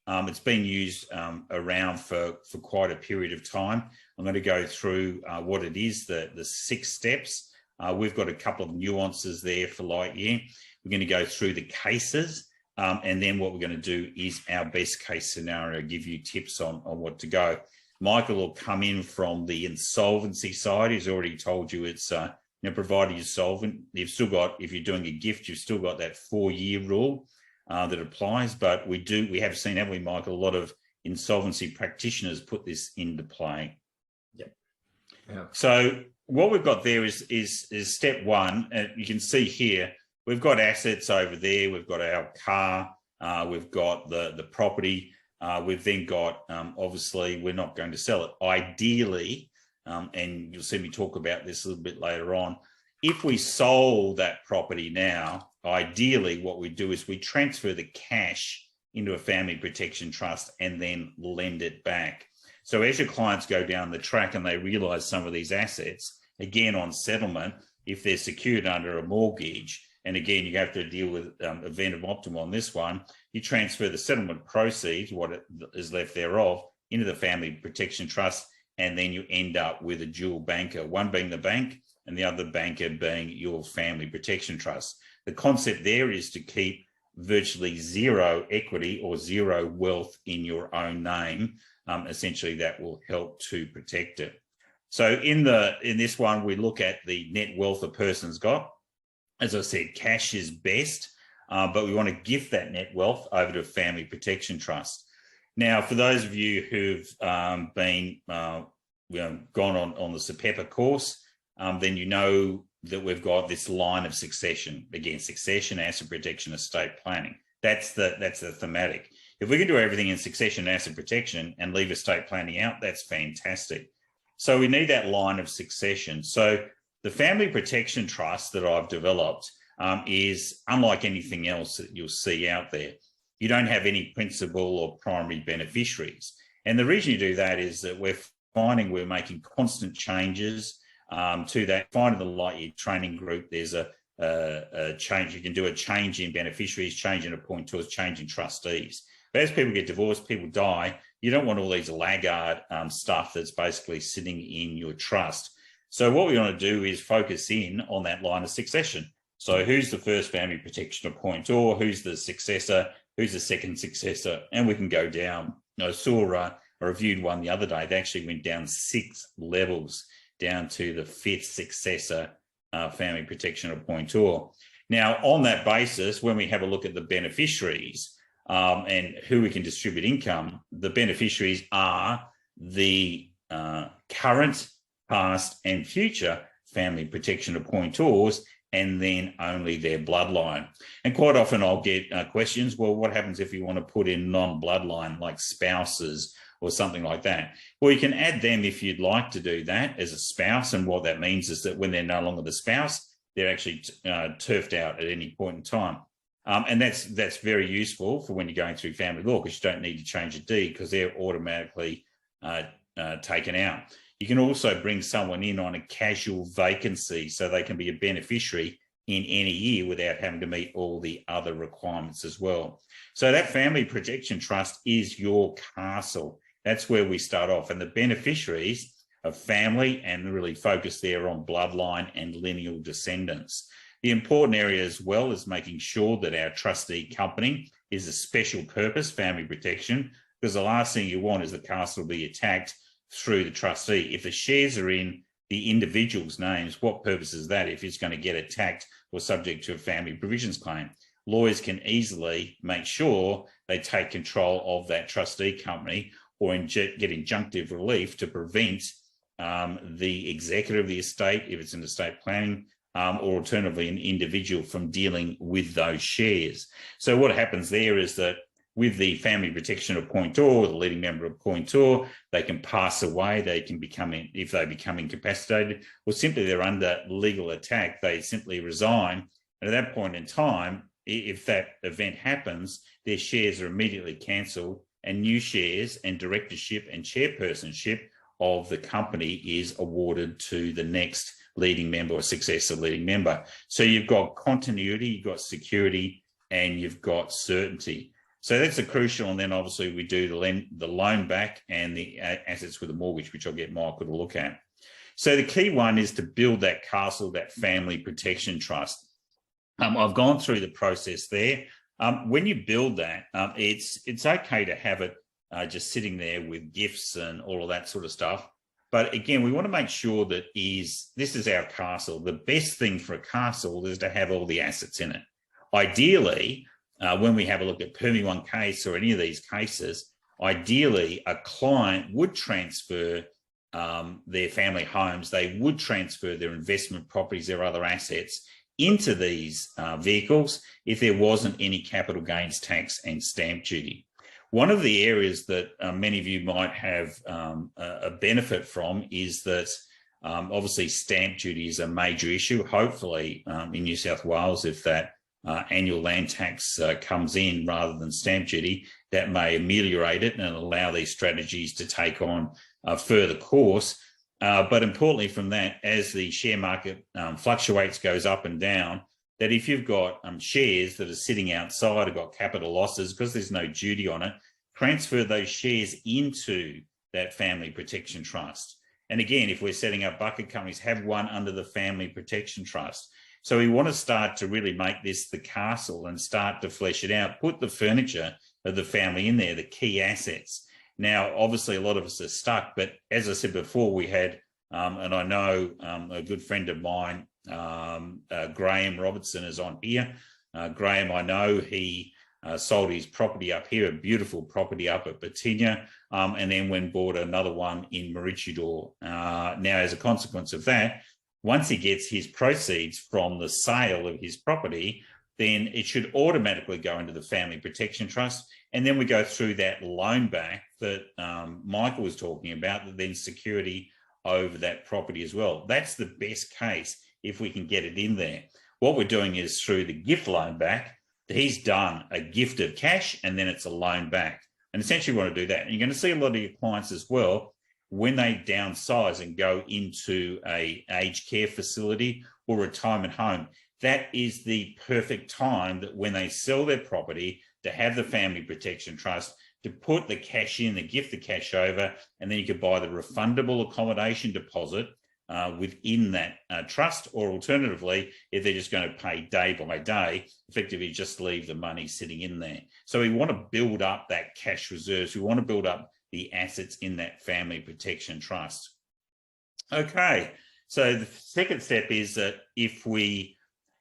It's been used around for quite a period of time. I'm going to go through what it is, the 6 steps. We've got a couple of nuances there for Lightyear. We're going to go through the cases, and then what we're going to do is our best case scenario, give you tips on what to go. Michael will come in from the insolvency side. He's already told you it's, provided you're solvent, you've still got, if you're doing a gift, you've still got that 4-year rule that applies. But we have seen, haven't we, Michael, a lot of insolvency practitioners put this into play. Yep. Yeah. So what we've got there is step 1. And you can see here, we've got assets over there. We've got our car. We've got the property. We've then got, obviously, we're not going to sell it. Ideally, and you'll see me talk about this a little bit later on, if we sold that property now, ideally what we do is we transfer the cash into a family protection trust and then lend it back. So as your clients go down the track and they realise some of these assets, again, on settlement, if they're secured under a mortgage, and again, you have to deal with event of optimum on this one, you transfer the settlement proceeds, what is left thereof, into the family protection trust, and then you end up with a dual banker, one being the bank and the other banker being your family protection trust. The concept there is to keep virtually zero equity or zero wealth in your own name. Essentially, that will help to protect it. So in this one, we look at the net wealth a person's got. As I said, cash is best, but we want to gift that net wealth over to a family protection trust. Now, for those of you who've been gone on the SAPEPAA course, then you know that we've got this line of succession. Again, succession, asset protection, estate planning. That's the thematic. If we can do everything in succession and asset protection and leave estate planning out, that's fantastic. So we need that line of succession. So the family protection trust that I've developed is unlike anything else that you'll see out there. you don't have any principal or primary beneficiaries. And the reason you do that is that we're finding we're making constant changes to that. Finding the light year training group, there's a change. You can do a change in beneficiaries, change in appointors, change in trustees. But as people get divorced, people die, you don't want all these laggard stuff that's basically sitting in your trust. So what we want to do is focus in on that line of succession. So who's the first family protection appointor? Who's the successor? Who's the second successor? And we can go down. I saw I reviewed one the other day. They actually went down 6 levels down to the 5th successor family protection appointor. Now, on that basis, when we have a look at the beneficiaries and who we can distribute income, the beneficiaries are the current, past and future family protection appointors, and then only their bloodline. And quite often I'll get questions, well, what happens if you want to put in non-bloodline like spouses or something like that? Well, you can add them if you'd like to do that as a spouse. And what that means is that when they're no longer the spouse, they're actually turfed out at any point in time. And that's very useful for when you're going through family law, because you don't need to change a deed because they're automatically taken out. You can also bring someone in on a casual vacancy so they can be a beneficiary in any year without having to meet all the other requirements as well. So that family protection trust is your castle. That's where we start off. And the beneficiaries are family, and really focus there on bloodline and lineal descendants. The important area as well is making sure that our trustee company is a special purpose family protection, because the last thing you want is the castle to be attacked through the trustee. If the shares are in the individual's names, what purpose is that if it's going to get attacked or subject to a family provisions claim? Lawyers can easily make sure they take control of that trustee company or get injunctive relief to prevent the executor of the estate, if it's an estate planning, or alternatively an individual, from dealing with those shares. So what happens there is that with the family protection appointor, or the leading member appointor, they can pass away, they can become, if they become incapacitated, or simply they're under legal attack, they simply resign. And at that point in time, if that event happens, their shares are immediately cancelled, and new shares and directorship and chairpersonship of the company is awarded to the next leading member or successor leading member. So you've got continuity, you've got security, and you've got certainty. So that's the crucial. And then obviously we do the loan back and the assets with the mortgage, which I'll get Michael to look at. So the key one is to build that castle, that family protection trust. I've gone through the process there. When you build that, it's okay to have it just sitting there with gifts and all of that sort of stuff. But again, we want to make sure that this is our castle. The best thing for a castle is to have all the assets in it. Ideally, when we have a look at Permi One case or any of these cases, ideally a client would transfer their family homes, they would transfer their investment properties, their other assets into these vehicles if there wasn't any capital gains tax and stamp duty. One of the areas that many of you might have a benefit from is that obviously stamp duty is a major issue. Hopefully in New South Wales, if that annual land tax comes in rather than stamp duty, that may ameliorate it and allow these strategies to take on a further course. But importantly from that, as the share market fluctuates, goes up and down, that if you've got shares that are sitting outside, have got capital losses because there's no duty on it, transfer those shares into that family protection trust. And again, if we're setting up bucket companies, have one under the family protection trust. So we want to start to really make this the castle and start to flesh it out, put the furniture of the family in there, the key assets. Now, obviously, a lot of us are stuck, but as I said before, we had, and I know a good friend of mine, Graham Robertson, is on here. Graham, I know he sold his property up here, a beautiful property up at Batinia, and then went and bought another one in Maroochydore. Now, as a consequence of that, once he gets his proceeds from the sale of his property, then it should automatically go into the family protection trust. And then we go through that loan back that Michael was talking about, that then security over that property as well. That's the best case if we can get it in there. What we're doing is through the gift loan back, he's done a gift of cash and then it's a loan back. And essentially you want to do that. And you're going to see a lot of your clients as well, when they downsize and go into a aged care facility or retirement home, that is the perfect time that when they sell their property to have the family protection trust, to put the cash in, they gift the cash over, and then you could buy the refundable accommodation deposit within that trust, or alternatively, if they're just going to pay day by day, effectively just leave the money sitting in there. So we want to build up that cash reserves. We want to build up the assets in that family protection trust. Okay, so the second step is that if we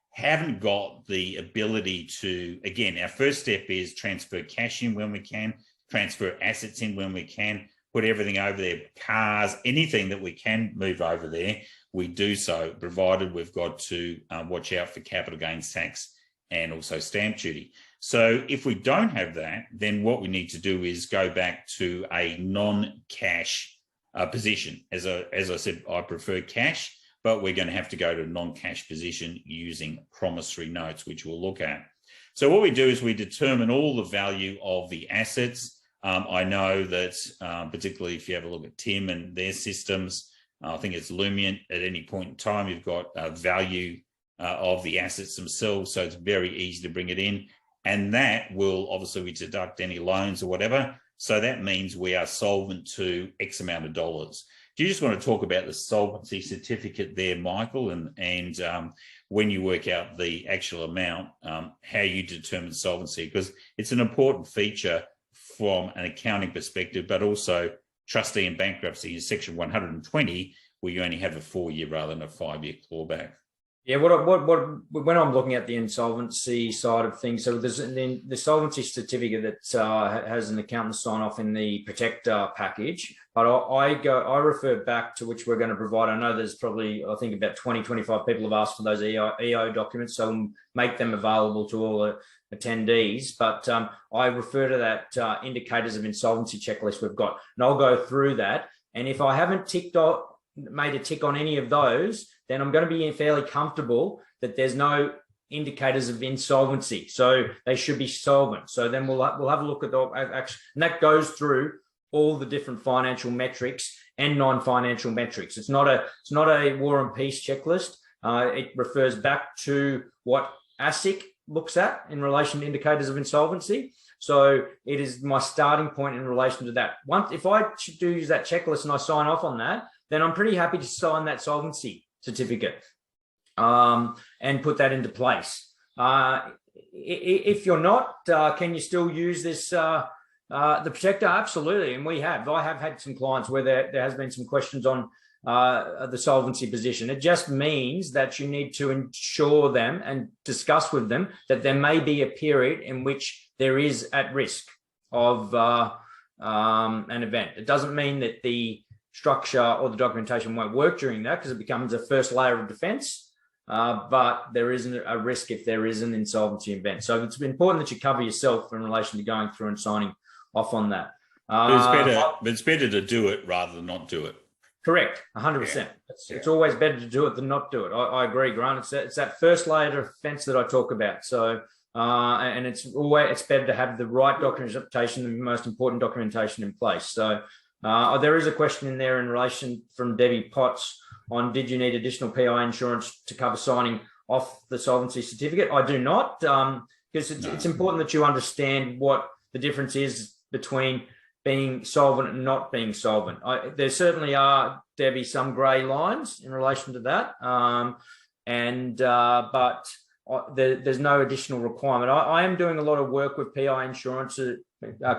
haven't got the ability to, again, our first step is transfer cash in when we can, transfer assets in when we can, put everything over there, cars, anything that we can move over there, we do so, provided we've got to watch out for capital gains tax and also stamp duty. So if we don't have that, then what we need to do is go back to a non-cash position. As I said, I prefer cash, but we're going to have to go to a non-cash position using promissory notes, which we'll look at. So what we do is we determine all the value of the assets. I know that particularly if you have a look at Tim and their systems, I think it's Lumion, at any point in time, you've got a value of the assets themselves. So it's very easy to bring it in. And that will obviously we deduct any loans or whatever. So that means we are solvent to X amount of dollars. Do you just want to talk about the solvency certificate there, Michael, and when you work out the actual amount, how you determine solvency? Because it's an important feature from an accounting perspective, but also trustee and bankruptcy in section 120, where you only have a 4-year rather than a 5-year clawback. Yeah, when I'm looking at the insolvency side of things, so there's the solvency certificate that has an accountant sign off in the protector package, but I refer back to which we're going to provide. I know there's probably, I think about 20, 25 people have asked for those EO documents, so we'll make them available to all the attendees, but I refer to that indicators of insolvency checklist we've got, and I'll go through that. And if I haven't made a tick on any of those, then I'm going to be fairly comfortable that there's no indicators of insolvency. So they should be solvent. So then we'll have a look at the action, and that goes through all the different financial metrics and non-financial metrics. It's not a War and Peace checklist. It refers back to what ASIC looks at in relation to indicators of insolvency. So it is my starting point in relation to that. If I do use that checklist and I sign off on that, then I'm pretty happy to sign that solvency certificate and put that into place. If you're not, can you still use this, the protector? Absolutely, and I have had some clients where there has been some questions on the solvency position. It just means that you need to ensure them and discuss with them that there may be a period in which there is at risk of an event. It doesn't mean that the structure or the documentation won't work during that, because it becomes a first layer of defense, but there isn't a risk if there is an insolvency event. So it's important that you cover yourself in relation to going through and signing off on that. It's better to do it rather than not do it. Correct, 100%. It's always better to do it than not do it. I agree, Grant. It's that first layer of defense that I talk about. So, and it's better to have the right documentation, the most important documentation in place. So, there is a question in there in relation from Debbie Potts on, did you need additional PI insurance to cover signing off the solvency certificate? I do not, because it's important that you understand what the difference is between being solvent and not being solvent. There certainly are, Debbie, some grey lines in relation to that, but there's no additional requirement. I am doing a lot of work with PI insurance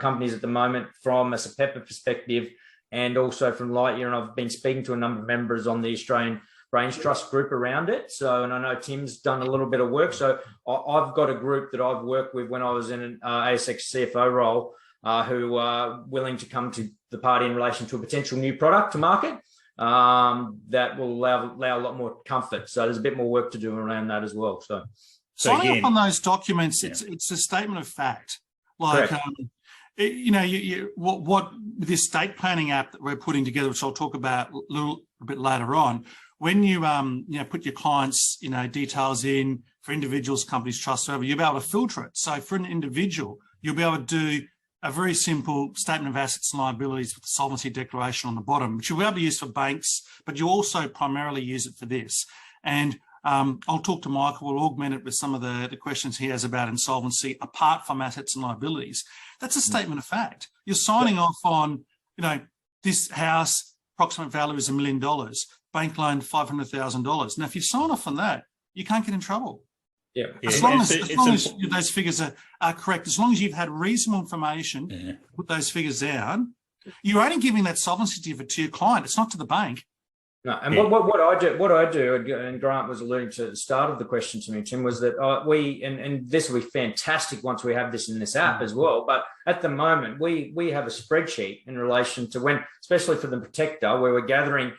companies at the moment from a SAPEPAA perspective, and also from Lightyear, and I've been speaking to a number of members on the Australian Brains Trust group around it. So, and I know Tim's done a little bit of work. So I've got a group that I've worked with when I was in an ASX CFO role, who are willing to come to the party in relation to a potential new product to market that will allow a lot more comfort. So there's a bit more work to do around that as well. So signing up on those documents, it's a statement of fact. Like, what with this estate planning app that we're putting together, which I'll talk about a little bit later on, when you put your clients details in for individuals, companies, trusts, whatever, you'll be able to filter it. So for an individual, you'll be able to do a very simple statement of assets and liabilities with the solvency declaration on the bottom, which you'll be able to use for banks, but you also primarily use it for this. And I'll talk to Michael. We'll augment it with some of the questions he has about insolvency apart from assets and liabilities. That's a statement of fact. You're signing off on, this house, approximate value is $1 million, bank loan $500,000. Now, if you sign off on that, you can't get in trouble. Yeah. As long as those figures are correct, as long as you've had reasonable information, to put those figures down, you're only giving that solvency certificate to your client. It's not to the bank. No, and what I do, and Grant was alluding to at the start of the question to me, Tim, was that and this will be fantastic once we have this in this app as well. But at the moment, we have a spreadsheet in relation to when, especially for the protector, where we're gathering.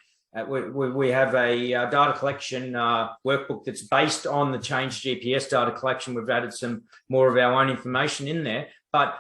We have a data collection workbook that's based on the changed GPS data collection. We've added some more of our own information in there, but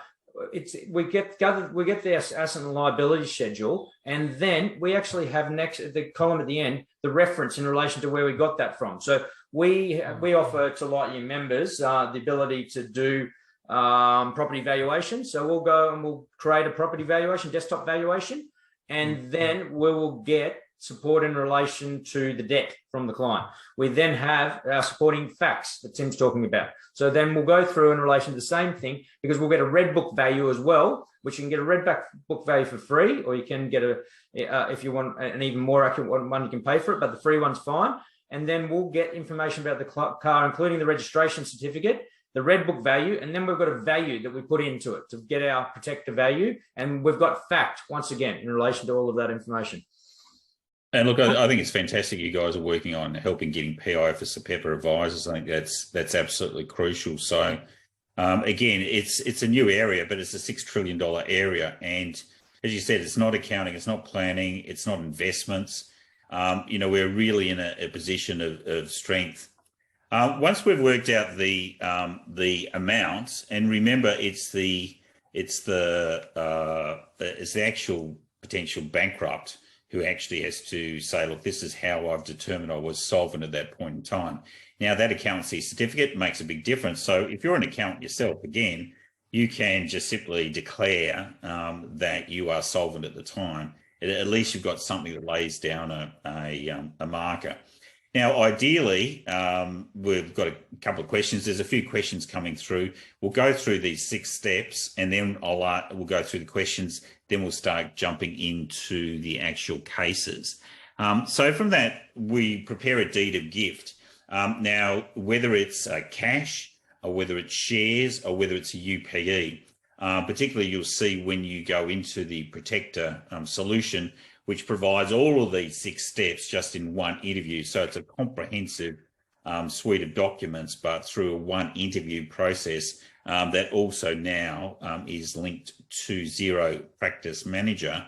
we get the asset and liability schedule, and then we actually have the column at the end, the reference in relation to where we got that from. So we offer to Lightyear members the ability to do property valuation. So we'll go and we'll create a property valuation, desktop valuation, and then we will get support in relation to the debt from the client. We then have our supporting facts that Tim's talking about. So then we'll go through in relation to the same thing, because we'll get a red book value as well, which you can get a red book value for free, or you can get if you want an even more accurate one, you can pay for it, but the free one's fine. And then we'll get information about the car, including the registration certificate, the red book value, and then we've got a value that we put into it to get our protector value. And we've got fact, once again, in relation to all of that information. And look, I think it's fantastic you guys are working on helping getting PI for SAPEPAA advisors. I think that's absolutely crucial. So again, it's a new area, but it's a $6 trillion area. And as you said, it's not accounting, it's not planning, it's not investments. We're really in a position of strength. Once we've worked out the amounts, and remember, it's the actual potential bankrupt who actually has to say, look, this is how I've determined I was solvent at that point in time. Now, that accountancy certificate makes a big difference. So if you're an accountant yourself, again, you can just simply declare that you are solvent at the time. At least you've got something that lays down a marker. Now, ideally, we've got a couple of questions. There's a few questions coming through. We'll go through these 6 steps, and then we'll go through the questions. Then we'll start jumping into the actual cases. So from that, we prepare a deed of gift. Now, whether it's cash, or whether it's shares, or whether it's a UPE, particularly you'll see when you go into the protector solution, which provides all of these 6 steps just in one interview. So it's a comprehensive suite of documents, but through a one interview process that also now is linked to Xero Practice Manager.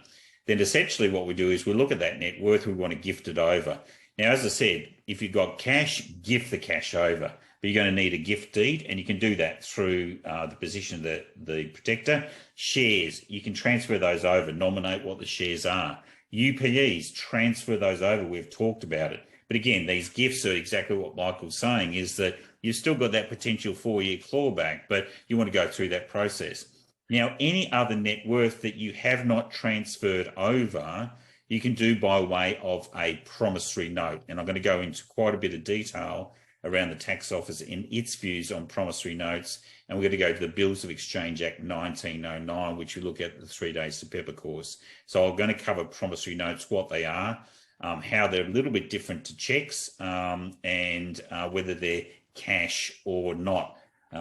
Then essentially what we do is we look at that net worth, we want to gift it over. Now, as I said, if you've got cash, gift the cash over, but you're going to need a gift deed, and you can do that through the position of the protector. Shares, you can transfer those over, nominate what the shares are. UPEs, transfer those over. We've talked about it. But again, these gifts are exactly what Michael's saying, is that you've still got that potential 4-year clawback, but you want to go through that process. Now, any other net worth that you have not transferred over, you can do by way of a promissory note. And I'm going to go into quite a bit of detail around the Tax Office in its views on promissory notes. And we're going to go to the Bills of Exchange Act 1909, which we look at the 3-day SAPEPAA course. So I'm going to cover promissory notes, what they are, how they're a little bit different to cheques, and whether they're cash or not.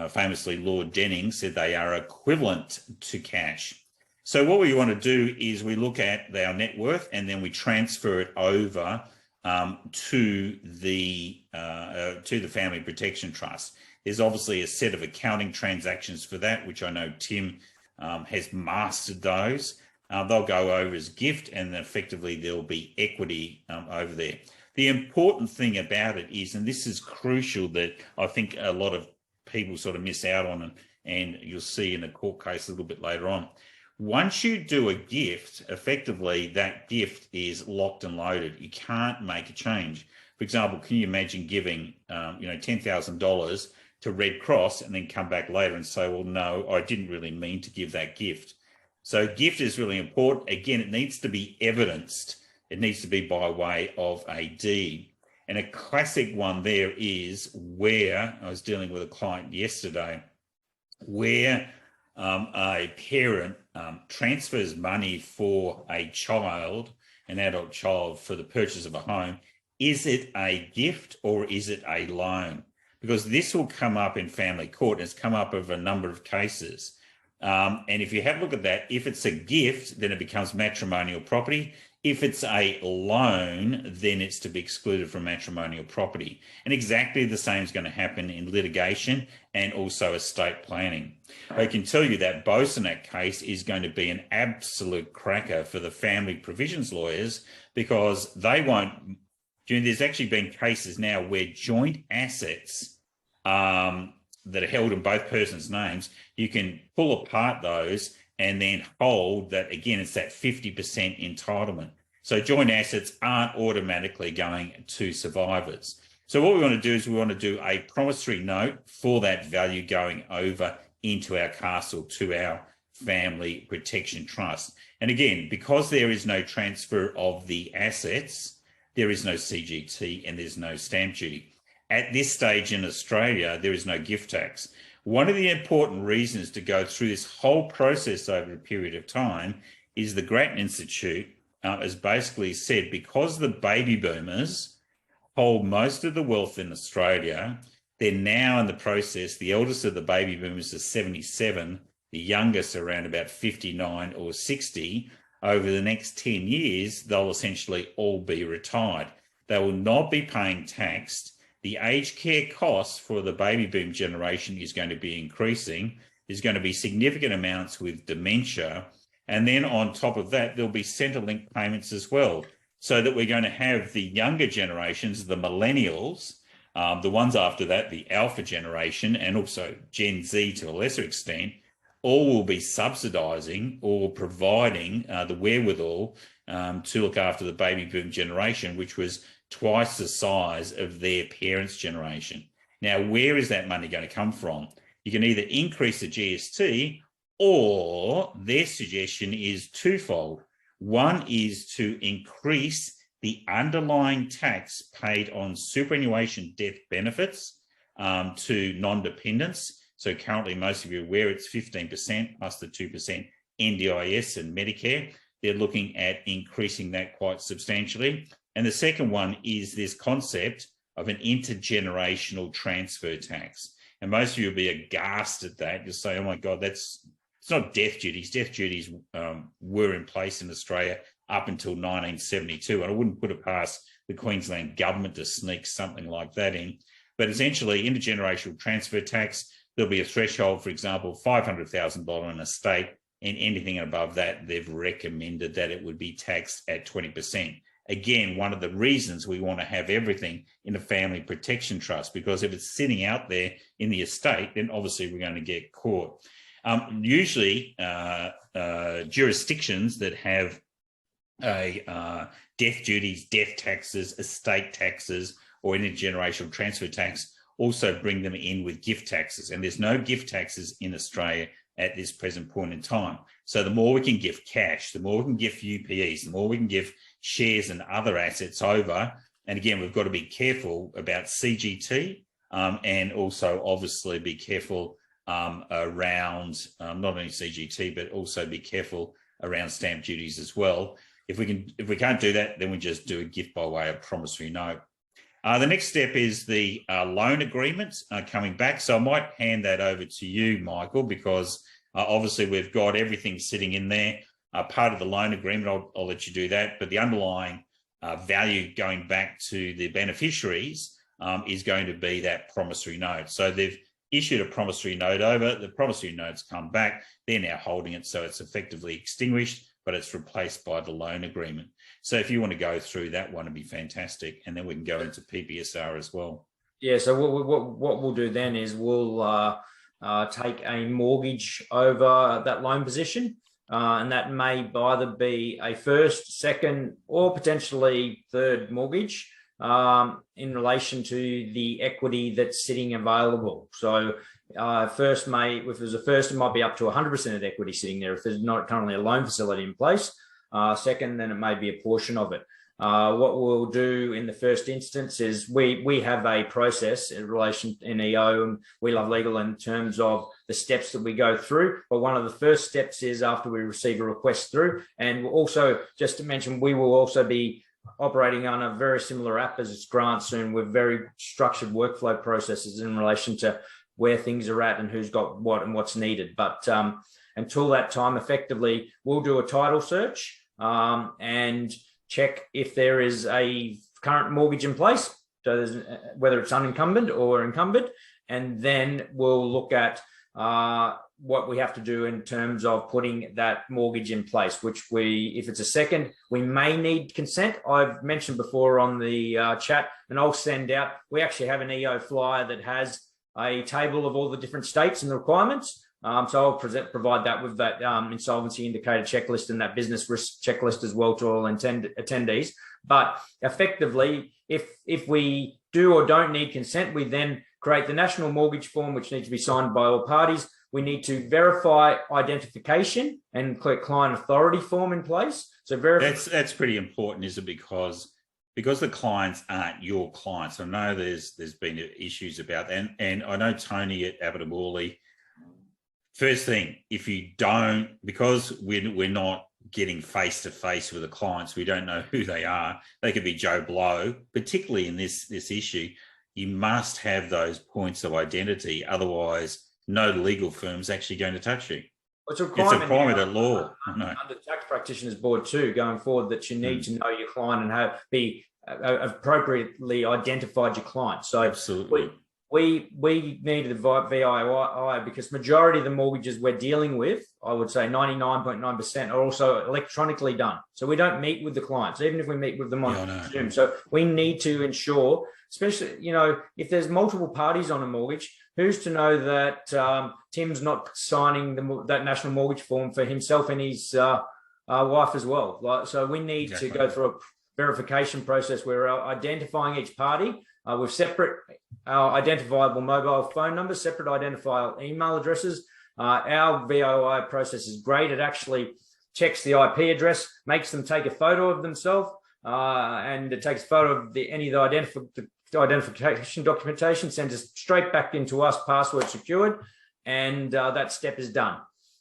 Famously, Lord Denning said they are equivalent to cash. So what we want to do is we look at our net worth, and then we transfer it over to the Family Protection Trust. There's obviously a set of accounting transactions for that, which I know Tim has mastered those. They'll go over as gift, and effectively there'll be equity over there. The important thing about it is, and this is crucial that I think a lot of people sort of miss out on, and you'll see in a court case a little bit later on, Once you do a gift, effectively that gift is locked and loaded. You can't make a change. For example, can you imagine giving, $10,000 to Red Cross and then come back later and say, well, no, I didn't really mean to give that gift. So gift is really important. Again, it needs to be evidenced. It needs to be by way of a deed. And a classic one there is where, I was dealing with a client yesterday, where a parent transfers money for a child, an adult child, for the purchase of a home. Is it a gift or is it a loan? Because this will come up in family court, and it's come up of a number of cases. And if you have a look at that, if it's a gift, then it becomes matrimonial property. If it's a loan, then it's to be excluded from matrimonial property. And exactly the same is going to happen in litigation and also estate planning. I can tell you that Bosanak case is going to be an absolute cracker for the family provisions lawyers, because they won't. There's actually been cases now where joint assets that are held in both persons' names, you can pull apart those and then hold that, again, it's that 50% entitlement. So joint assets aren't automatically going to survivors. So what we want to do is we want to do a promissory note for that value going over into our castle to our family protection trust. And again, because there is no transfer of the assets, there is no CGT and there's no stamp duty. At this stage in Australia, there is no gift tax. One of the important reasons to go through this whole process over a period of time is the Grattan Institute has basically said, because the baby boomers hold most of the wealth in Australia, they're now in the process, the eldest of the baby boomers is 77, the youngest around about 59 or 60. Over the next 10 years, they'll essentially all be retired. They will not be paying tax. The aged care costs for the baby boom generation is going to be increasing. There's going to be significant amounts with dementia. And then on top of that, there'll be Centrelink payments as well. So that we're going to have the younger generations, the millennials, the ones after that, the alpha generation, and also Gen Z to a lesser extent, all will be subsidising or providing the wherewithal to look after the baby boom generation, which was twice the size of their parents' generation. Now, where is that money going to come from? You can either increase the GST, or their suggestion is twofold. One is to increase the underlying tax paid on superannuation death benefits to non-dependents. So currently, most of you are aware, it's 15% plus the 2% NDIS and Medicare. They're looking at increasing that quite substantially. And the second one is this concept of an intergenerational transfer tax. And most of you will be aghast at that. You'll say, oh my God, it's not death duties. Death duties were in place in Australia up until 1972. And I wouldn't put it past the Queensland government to sneak something like that in. But essentially, intergenerational transfer tax, there'll be a threshold, for example, $500,000 in a state, and anything above that, they've recommended that it would be taxed at 20%. Again, one of the reasons we want to have everything in a family protection trust, because if it's sitting out there in the estate, then obviously we're going to get caught. Usually, jurisdictions that have death duties, death taxes, estate taxes, or intergenerational transfer tax also bring them in with gift taxes. And there's no gift taxes in Australia at this present point in time. So the more we can give cash, the more we can give UPEs, the more we can give shares and other assets over. And again, we've got to be careful about CGT and also obviously be careful around not only CGT, but also be careful around stamp duties as well. If we can't do that, then we just do a gift by way of promissory note. The next step is the loan agreement coming back. So I might hand that over to you, Michael, because obviously we've got everything sitting in there. Part of the loan agreement, I'll let you do that, but the underlying value going back to the beneficiaries is going to be that promissory note. So they've issued a promissory note over, the promissory note's come back, they're now holding it, so it's effectively extinguished, but it's replaced by the loan agreement. So if you want to go through that one, it'd be fantastic, and then we can go into PPSR as well. Yeah, so what we'll do then is we'll take a mortgage over that loan position. and that may either be a first, second, or potentially third mortgage in relation to the equity that's sitting available. So if there's a first, it might be up to 100% of the equity sitting there if there's not currently a loan facility in place. Second, then it may be a portion of it. What we'll do in the first instance is we have a process in relation in EO, and We Love Legal in terms of the steps that we go through. But one of the first steps is after we receive a request through, and also just to mention, we will also be operating on a very similar app as Grant soon with very structured workflow processes in relation to where things are at and who's got what and what's needed. But until that time, effectively, we'll do a title search and check if there is a current mortgage in place, so whether it's unencumbered or encumbered, and then we'll look at what we have to do in terms of putting that mortgage in place, which if it's a second, we may need consent. I've mentioned before on the chat, and I'll send out, we actually have an EO flyer that has a table of all the different states and the requirements. So I'll provide that with that insolvency indicator checklist and that business risk checklist as well to all attendees. But effectively, if we do or don't need consent, we then create the national mortgage form, which needs to be signed by all parties. We need to verify identification and click client authority form in place. So that's pretty important, is it? Because the clients aren't your clients. I know there's been issues about that, and I know Tony at Abbott-Family. First thing, if you don't, because we're not getting face to face with the clients, we don't know who they are. They could be Joe Blow, particularly in this issue. You must have those points of identity, otherwise no legal firm's actually going to touch you. It's a requirement of law. Under the Tax Practitioners Board too, going forward, that you need to know your client and be appropriately identified your client. So absolutely. We needed a VII because majority of the mortgages we're dealing with, I would say 99.9%, are also electronically done. So we don't meet with the clients, even if we meet with them on Zoom. So we need to ensure, especially, if there's multiple parties on a mortgage, who's to know that Tim's not signing that national mortgage form for himself and his wife as well? So we need to go through a verification process where we're identifying each party with separate identifiable mobile phone numbers, separate identifiable email addresses. Our VOI process is great. It actually checks the IP address, makes them take a photo of themselves, and it takes a photo of any of the identification documentation, sends it straight back into us, password secured, and that step is done.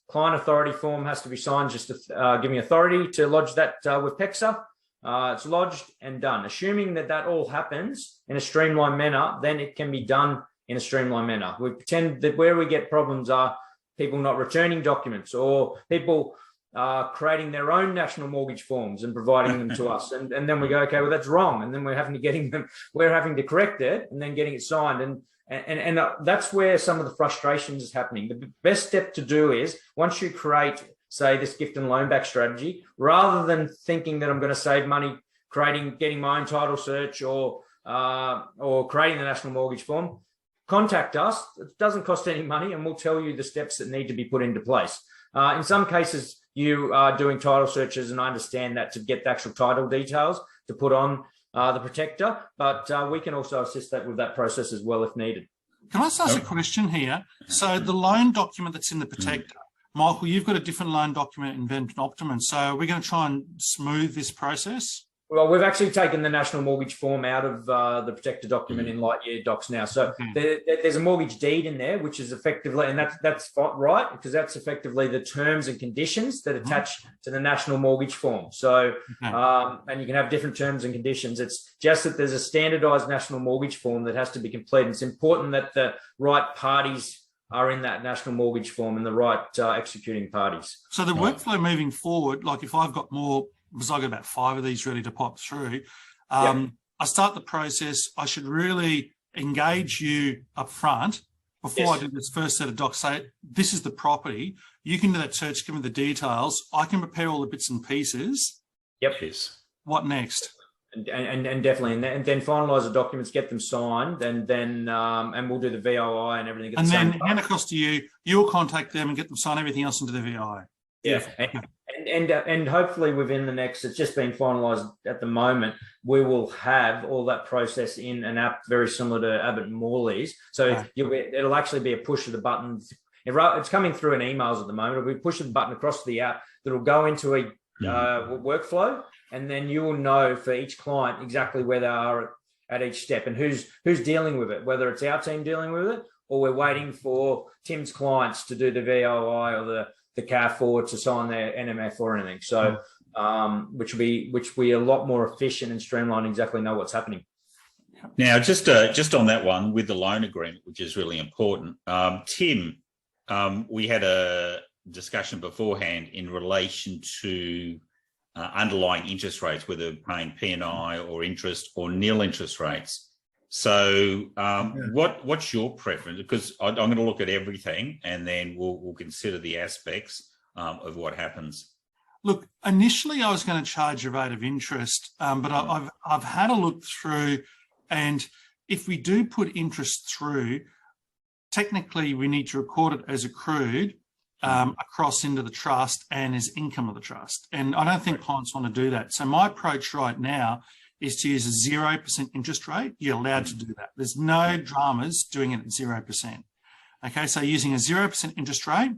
Client authority form has to be signed just to give me authority to lodge that with PEXA. It's lodged and done. Assuming that all happens in a streamlined manner, then it can be done in a streamlined manner. We pretend that where we get problems are people not returning documents or people creating their own national mortgage forms and providing them to us. And then we go, okay, well, that's wrong. And then we're having to correct it and then getting it signed. And that's where some of the frustrations is happening. The best step to do is, once you create, say, this gift and loan back strategy, rather than thinking that I'm going to save money getting my own title search or creating the national mortgage form, contact us. It doesn't cost any money, and we'll tell you the steps that need to be put into place. In some cases, you are doing title searches, and I understand that, to get the actual title details to put on the protector, but we can also assist that with that process as well if needed. Can I ask a question here? So the loan document that's in the protector, Michael, you've got a different loan document in Venture Optimum. So we're going to try and smooth this process? Well, we've actually taken the national mortgage form out of the protector document in Lightyear Docs now. So there's a mortgage deed in there, which is effectively, and that's right, because that's effectively the terms and conditions that attach to the national mortgage form. So, and you can have different terms and conditions. It's just that there's a standardized national mortgage form that has to be completed. It's important that the right parties are in that national mortgage form and the right executing parties. So the workflow moving forward, like if I've got more, because I've got about 5 of these ready to pop through, I start the process. I should really engage you up front before I do this first set of docs. Say, this is the property. You can do that search, give me the details. I can prepare all the bits and pieces. Yep. Yes. What next? And definitely, and then finalise the documents, get them signed, and then and we'll do the VOI and everything. And then hand across to you. You'll contact them and get them signed everything else into the VI. Yeah, and hopefully within the next, it's just been finalised at the moment. We will have all that process in an app very similar to Abbott and Morley's. So it'll actually be a push of the button. It's coming through in emails at the moment. It'll be pushing the button across the app that'll go into a workflow, and then you will know for each client exactly where they are at each step and who's dealing with it, whether it's our team dealing with it or we're waiting for Tim's clients to do the VOI or the CAR4 to sign their NMF or anything. So, which we a lot more efficient and streamlined, exactly know what's happening. Now, just on that one with the loan agreement, which is really important, Tim, we had a discussion beforehand in relation to underlying interest rates, whether paying P&I or interest or nil interest rates. So what's your preference? Because I'm going to look at everything and then we'll consider the aspects of what happens. Look, initially I was going to charge a rate of interest, but I've had a look through, and if we do put interest through, technically we need to record it as accrued across into the trust and as income of the trust. And I don't think clients want to do that. So my approach right now is to use a 0% interest rate. You're allowed to do that. There's no dramas doing it at 0%. Okay, so using a 0% interest rate,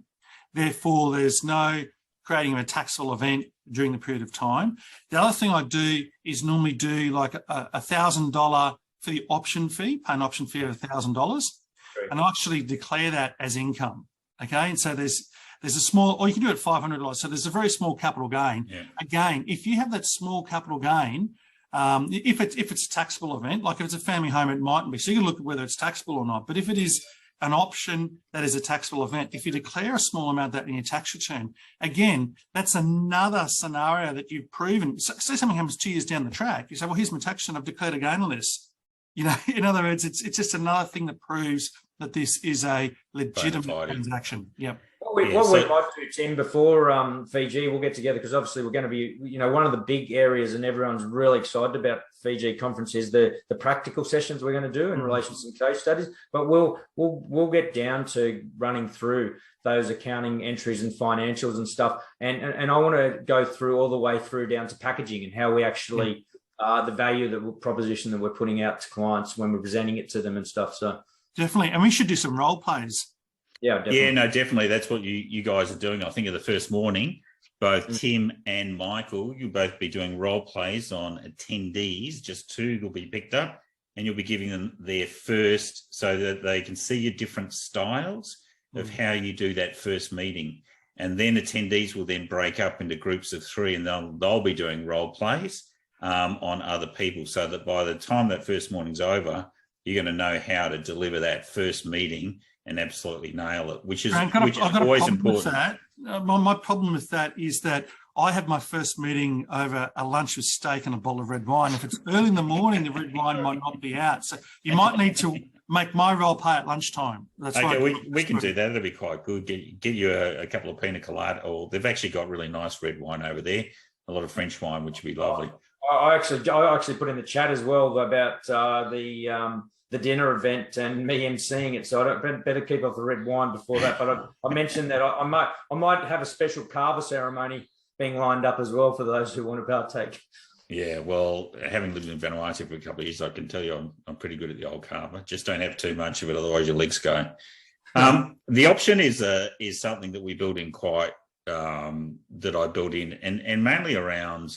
therefore there's no creating a taxable event during the period of time. The other thing I do is normally do like a $1,000 for the option fee, pay an option fee of $1,000, and I actually declare that as income. Okay, and so there's a small, or you can do it $500. So there's a very small capital gain. Yeah. Again, if you have that small capital gain, if it's a taxable event, like if it's a family home, it mightn't be. So you can look at whether it's taxable or not. But if it is an option that is a taxable event, if you declare a small amount of that in your tax return, again, that's another scenario that you've proven. So, say something happens 2 years down the track, you say, well, here's my tax return, I've declared a gain on this. You know, in other words, it's just another thing that proves that this is a legitimate transaction. Yep. We might do, Tim, before Fiji, we'll get together, because obviously we're going to be, one of the big areas, and everyone's really excited about Fiji conference, is the practical sessions we're going to do in relation to some case studies. But we'll get down to running through those accounting entries and financials and stuff, and I want to go through all the way through down to packaging and how we actually the value, the proposition that we're putting out to clients when we're presenting it to them and stuff. So definitely, and we should do some role plays. Yeah, definitely. Yeah, no, definitely. That's what you guys are doing. I think of the first morning, both Tim and Michael, you'll both be doing role plays on attendees. Just two will be picked up, and you'll be giving them their first, so that they can see your different styles of how you do that first meeting. And then attendees will then break up into groups of three, and they'll be doing role plays on other people, so that by the time that first morning's over, you're going to know how to deliver that first meeting and absolutely nail it, which is always important. My problem with that is that I have my first meeting over a lunch with steak and a bottle of red wine. If it's early in the morning, the red wine might not be out. So you might need to make my role play at lunchtime. That's okay, we can do that. That'll be quite good. Get you a couple of pina colada, or they've actually got really nice red wine over there, a lot of French wine, which would be lovely. I actually put in the chat as well about the dinner event and me emceeing it, so I don't better keep off the red wine before that. But I mentioned that I might have a special carver ceremony being lined up as well for those who want to partake. Yeah, well, having lived in Vanuatu for a couple of years, I can tell you I'm pretty good at the old carver. Just don't have too much of it, otherwise your legs go. The option is something that we build in quite that I built in, and mainly around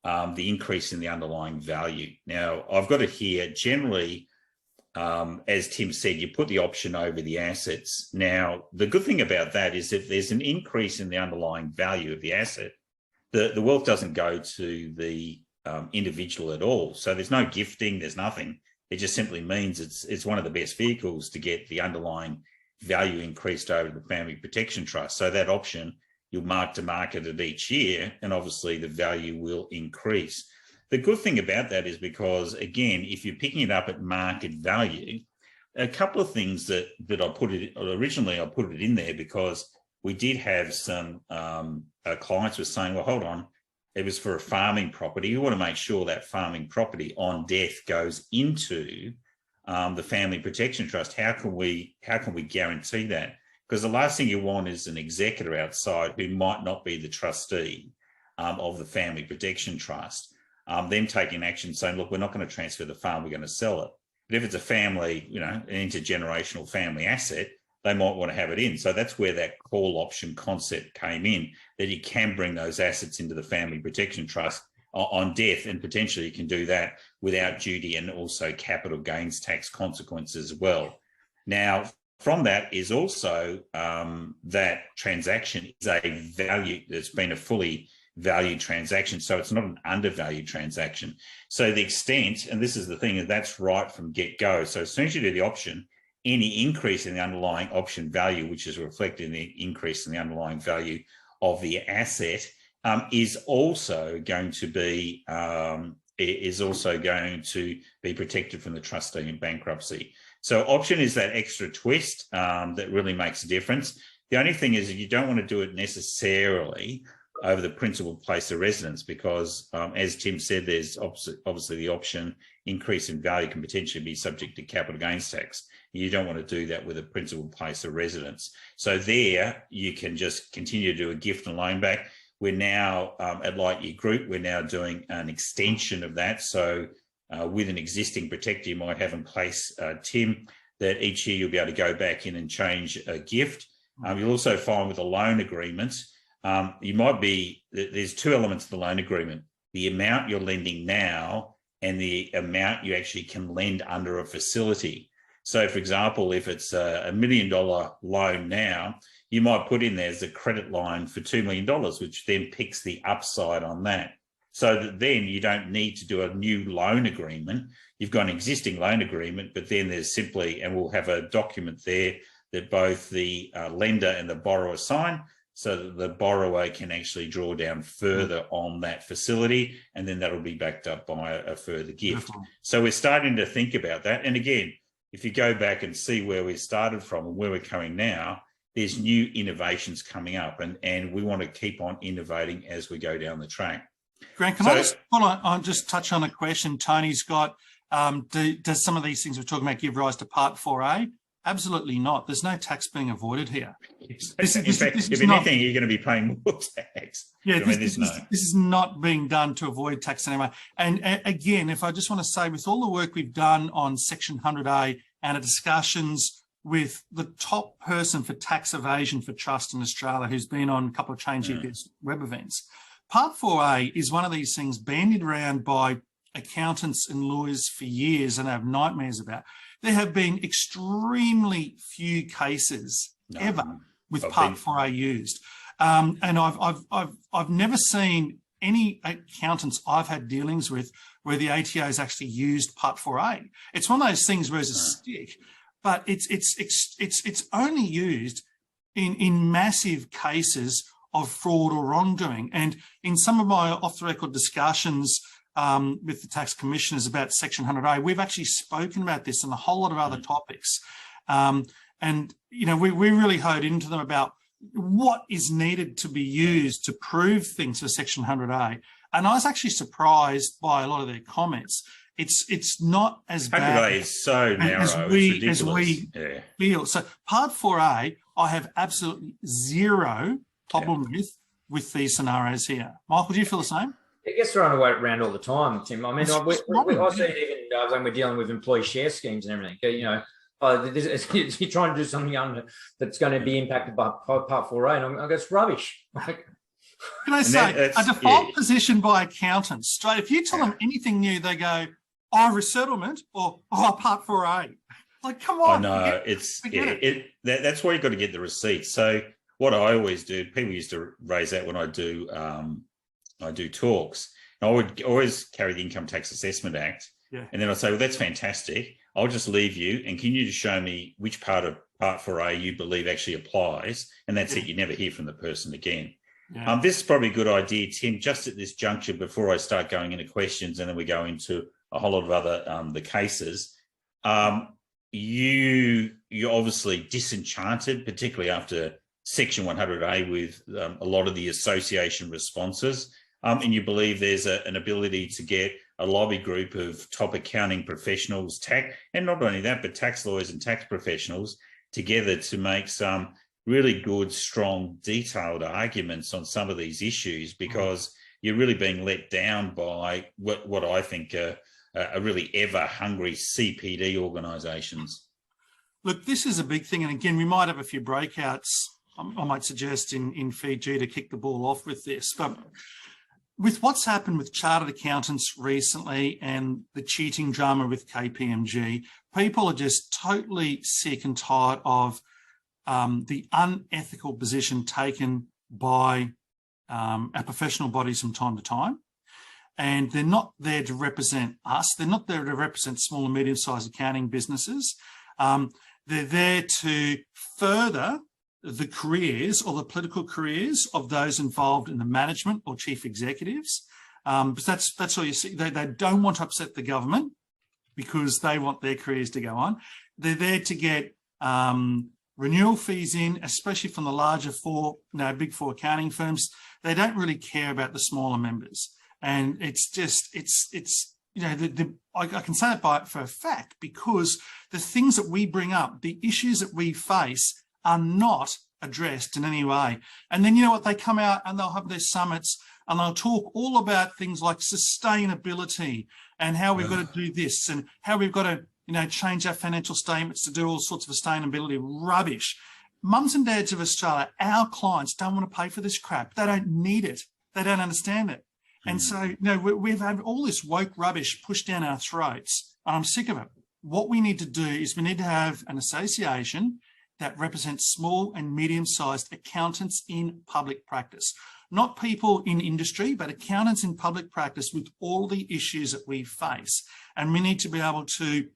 the increase in the underlying value. Now, I've got it here. Generally, as Tim said, you put the option over the assets. Now, the good thing about that is if there's an increase in the underlying value of the asset, the wealth doesn't go to the individual at all. So there's no gifting, there's nothing. It just simply means it's one of the best vehicles to get the underlying value increased over the Family Protection Trust. So that option, you'll mark to market it each year, and obviously the value will increase. The good thing about that is because, again, if you're picking it up at market value, a couple of things that I put it in there because we did have some clients were saying, well, hold on, it was for a farming property. You want to make sure that farming property on death goes into the Family Protection Trust. How can we guarantee that? because the last thing you want is an executor outside who might not be the trustee of the Family Protection Trust, them taking action saying, look, we're not going to transfer the farm, we're going to sell it. But if it's a family, an intergenerational family asset, they might want to have it in. So that's where that call option concept came in, that you can bring those assets into the Family Protection Trust on death, and potentially you can do that without duty and also capital gains tax consequences as well. Now, from that is also that transaction is a value that's been a fully valued transaction. So it's not an undervalued transaction. So the extent, and this is the thing, that's right from get-go. So as soon as you do the option, any increase in the underlying option value, which is reflected in the increase in the underlying value of the asset, is also going to be protected from the trustee in bankruptcy. So option is that extra twist that really makes a difference. The only thing is that you don't want to do it necessarily over the principal place of residence, because as Tim said, there's obviously the option increase in value can potentially be subject to capital gains tax. You don't want to do that with a principal place of residence. So there you can just continue to do a gift and loan back. We're now at Lightyear Group, we're now doing an extension of that. So with an existing protector you might have in place, Tim, that each year you'll be able to go back in and change a gift. You'll also find with a loan agreement, there's two elements of the loan agreement: the amount you're lending now and the amount you actually can lend under a facility. So for example, if it's a $1 million loan now, you might put in there as a credit line for $2 million, which then picks the upside on that. So that then you don't need to do a new loan agreement. You've got an existing loan agreement, but then there's simply, and we'll have a document there that both the lender and the borrower sign, so that the borrower can actually draw down further on that facility, and then that'll be backed up by a further gift. So we're starting to think about that. And again, if you go back and see where we started from and where we're going now, there's new innovations coming up, and we want to keep on innovating as we go down the track. Grant, can I just touch on a question Tony's got? Does some of these things we're talking about give rise to Part 4A? Absolutely not. There's no tax being avoided here. If anything, you're going to be paying more tax. Yeah, this is not being done to avoid tax anyway. And again, if I just want to say, with all the work we've done on Section 100A and the discussions with the top person for tax evasion for trust in Australia, who's been on a couple of Change EPS web events, Part 4A is one of these things bandied around by accountants and lawyers for years and have nightmares about. There have been extremely few cases ever with Part 4A used, and I've never seen any accountants I've had dealings with where the ATO's actually used Part 4A. It's one of those things where it's a stick, but it's only used in massive cases of fraud or wrongdoing. And in some of my off-the-record discussions with the tax commissioners about Section 100A, we've actually spoken about this and a whole lot of other topics. And, we really honed into them about what is needed to be used to prove things for Section 100A. And I was actually surprised by a lot of their comments. It's not as bad is so narrow, as we feel. So Part 4A, I have absolutely zero problem with these scenarios here. Michael, do you feel the same? It gets thrown around all the time, Tim. I mean, I see it even when we're dealing with employee share schemes and everything. You're trying to do something that's going to be impacted by Part 4A, and I go, it's rubbish. Can I say, a default position by accountants, straight, if you tell them anything new, they go, resettlement or Part 4A. Like, come on. Oh, no, that's where you've got to get the receipts. So what I always do, people used to raise that when I do talks. I would always carry the Income Tax Assessment Act. Yeah. And then I'd say, well, that's fantastic. I'll just leave you. And can you just show me which part of Part 4A you believe actually applies? And that's it. You never hear from the person again. Yeah. This is probably a good idea, Tim, just at this juncture before I start going into questions and then we go into a whole lot of other the cases. You're obviously disenchanted, particularly after Section 100A with a lot of the association responses. And you believe there's an ability to get a lobby group of top accounting professionals, and not only that, but tax lawyers and tax professionals together to make some really good, strong, detailed arguments on some of these issues, because you're really being let down by what I think are really ever-hungry CPD organisations. Look, this is a big thing. And again, we might have a few breakouts, I might suggest, in Fiji to kick the ball off with this. But with what's happened with chartered accountants recently and the cheating drama with KPMG, people are just totally sick and tired of the unethical position taken by our professional bodies from time to time. And they're not there to represent us. They're not there to represent small and medium-sized accounting businesses. They're there to further the careers or the political careers of those involved in the management or chief executives. But that's all you see. They don't want to upset the government because they want their careers to go on. They're there to get renewal fees in, especially from the larger big four accounting firms. They don't really care about the smaller members. And it's I can say it for a fact, because the things that we bring up, the issues that we face, are not addressed in any way. And then, you know what, they come out and they'll have their summits and they'll talk all about things like sustainability and how we've got to do this and how we've got to, change our financial statements to do all sorts of sustainability rubbish. Mums and dads of Australia, our clients, don't want to pay for this crap. They don't need it. They don't understand it. And so, we've had all this woke rubbish pushed down our throats, and I'm sick of it. What we need to do is we need to have an association that represents small and medium-sized accountants in public practice. Not people in industry, but accountants in public practice with all the issues that we face. And we need to be able to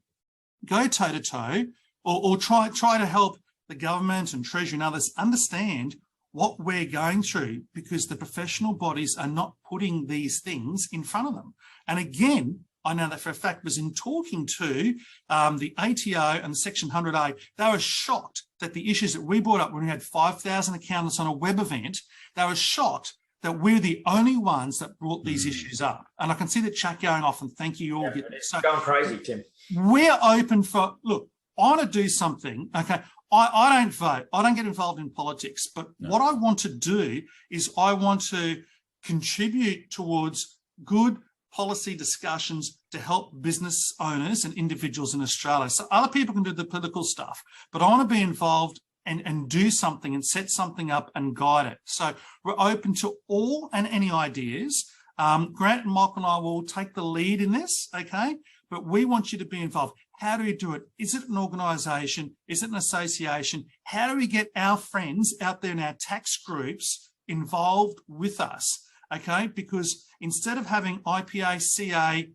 go toe-to-toe or try to help the government and Treasury and others understand what we're going through, because the professional bodies are not putting these things in front of them. And again, I know that for a fact, was in talking to the ATO and Section 100A, they were shocked that the issues that we brought up when we had 5,000 accountants on a web event, they were shocked that we're the only ones that brought these issues up. And I can see the chat going off, and thank you all. It's going crazy, Tim. We're open for, look, I want to do something, okay? I don't vote. I don't get involved in politics. But what I want to do is I want to contribute towards good policy discussions to help business owners and individuals in Australia. So other people can do the political stuff, but I want to be involved and do something and set something up and guide it. So we're open to all and any ideas. Grant and Michael and I will take the lead in this, okay? But we want you to be involved. How do we do it? Is it an organisation? Is it an association? How do we get our friends out there in our tax groups involved with us? Okay, because instead of having IPA, CA,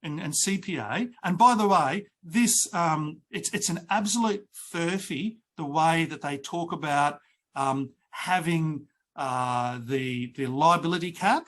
and CPA, and by the way, this it's an absolute furphy the way that they talk about having the liability cap.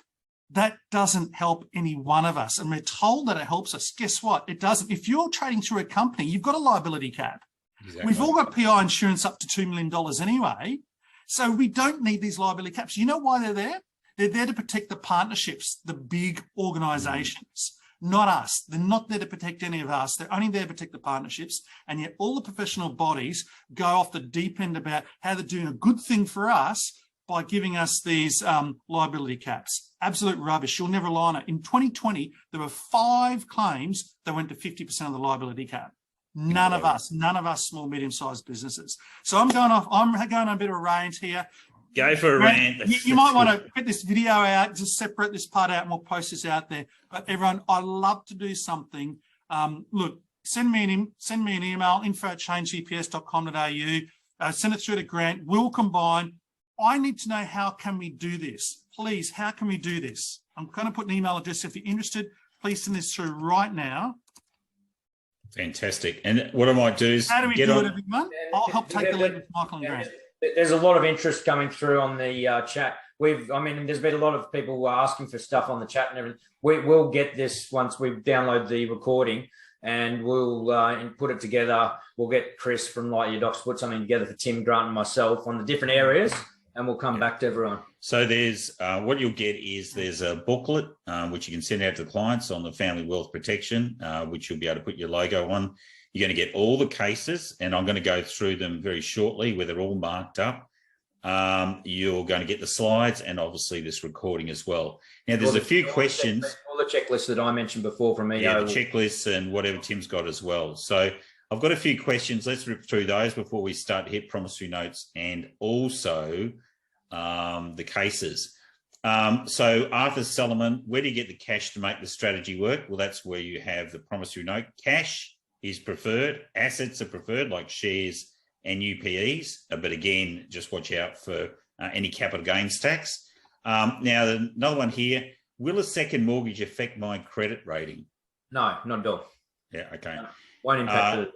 That doesn't help any one of us. And we're told that it helps us. Guess what? It doesn't. If you're trading through a company, you've got a liability cap. Exactly. We've all got PI insurance up to $2 million anyway. So we don't need these liability caps. You know why they're there? They're there to protect the partnerships, the big organisations, not us. They're not there to protect any of us. They're only there to protect the partnerships. And yet all the professional bodies go off the deep end about how they're doing a good thing for us by giving us these liability caps. Absolute rubbish. You'll never rely on it. In 2020, there were 5 claims that went to 50% of the liability cap. None of us small, medium-sized businesses. So I'm going on a bit of a rant here. Go for a rant. You might want to put this video out, just separate this part out, and we'll post this out there. But everyone, I love to do something. Look, send me an email, info@changegps.com.au. Send it through to Grant. We'll combine. I need to know, how can we do this? Please, how can we do this? I'm going to put an email address. If you're interested, please send this through right now. Fantastic. And what I might do is, how do we do it, everyone? I'll help take the lead with Michael and Grant. There's a lot of interest coming through on the chat. There's been a lot of people who are asking for stuff on the chat and everything. We'll get this once we download the recording, and we'll put it together. We'll get Chris from Light Your Docs to put something together for Tim, Grant, and myself on the different areas, and we'll come back to everyone. So there's what you'll get is there's a booklet which you can send out to clients on the family wealth protection, which you'll be able to put your logo on. You're going to get all the cases, and I'm going to go through them very shortly where they're all marked up. You're going to get the slides and obviously this recording as well. Now, there's a few questions. All the checklists that I mentioned before from EO. Yeah, the checklists and whatever Tim's got as well. So I've got a few questions. Let's rip through those before we start to hit promissory notes and also the cases. So Arthur Solomon, where do you get the cash to make the strategy work? Well, that's where you have the promissory note. Cash is preferred. Assets are preferred, like shares and UPEs. But again, just watch out for any capital gains tax. Now, another one here. Will a second mortgage affect my credit rating? No, not at all. Yeah, okay. No, won't impact it.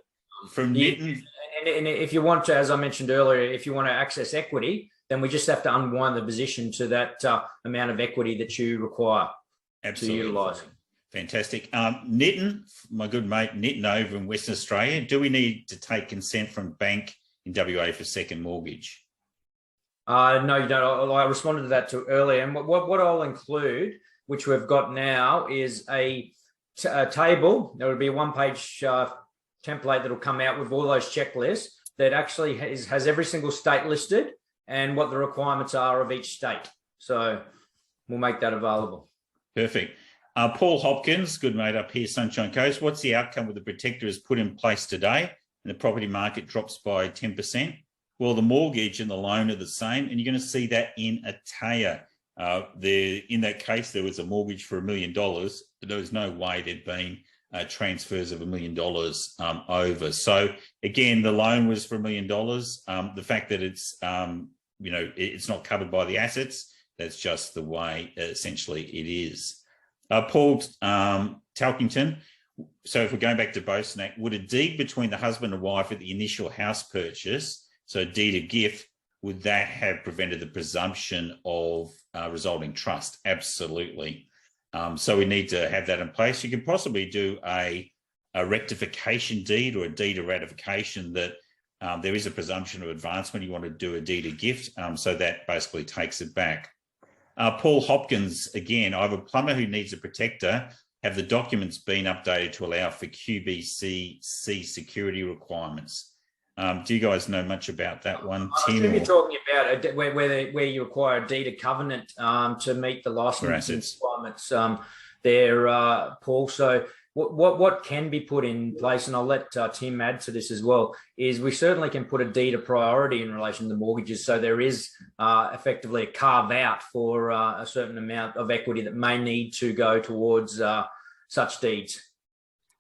From Nitten. And if you want to, as I mentioned earlier, if you want to access equity, then we just have to unwind the position to that amount of equity that you require to utilise. Fantastic. Nitten, my good mate, Nitten over in Western Australia, do we need to take consent from bank in WA for second mortgage? No, you don't. I responded to that earlier. And what I'll include, which we've got now, is a table. There will be a one-page template that will come out with all those checklists that actually has every single state listed and what the requirements are of each state. So we'll make that available. Perfect. Paul Hopkins, good mate up here, Sunshine Coast. What's the outcome with the protector is put in place today and the property market drops by 10%? Well, the mortgage and the loan are the same, and you're going to see that in Atea. In that case, there was a mortgage for $1 million, but there was no way there'd been transfers of $1 million over. So again, the loan was for $1 million. The fact that it's it's not covered by the assets, that's just the way essentially it is. Paul Talkington. So if we're going back to Bosanak, would a deed between the husband and wife at the initial house purchase, so a deed of gift, would that have prevented the presumption of resulting trust? Absolutely. So we need to have that in place. You can possibly do a rectification deed or a deed of ratification that there is a presumption of advancement. You want to do a deed of gift, so that basically takes it back. Paul Hopkins, again, I have a plumber who needs a protector. Have the documents been updated to allow for QBCC security requirements? Do you guys know much about that one, Tim? You're talking about where you require a deed of covenant to meet the licensing requirements there, Paul. So what can be put in place, and I'll let Tim add to this as well, is we certainly can put a deed of priority in relation to mortgages. So there is effectively a carve out for a certain amount of equity that may need to go towards such deeds.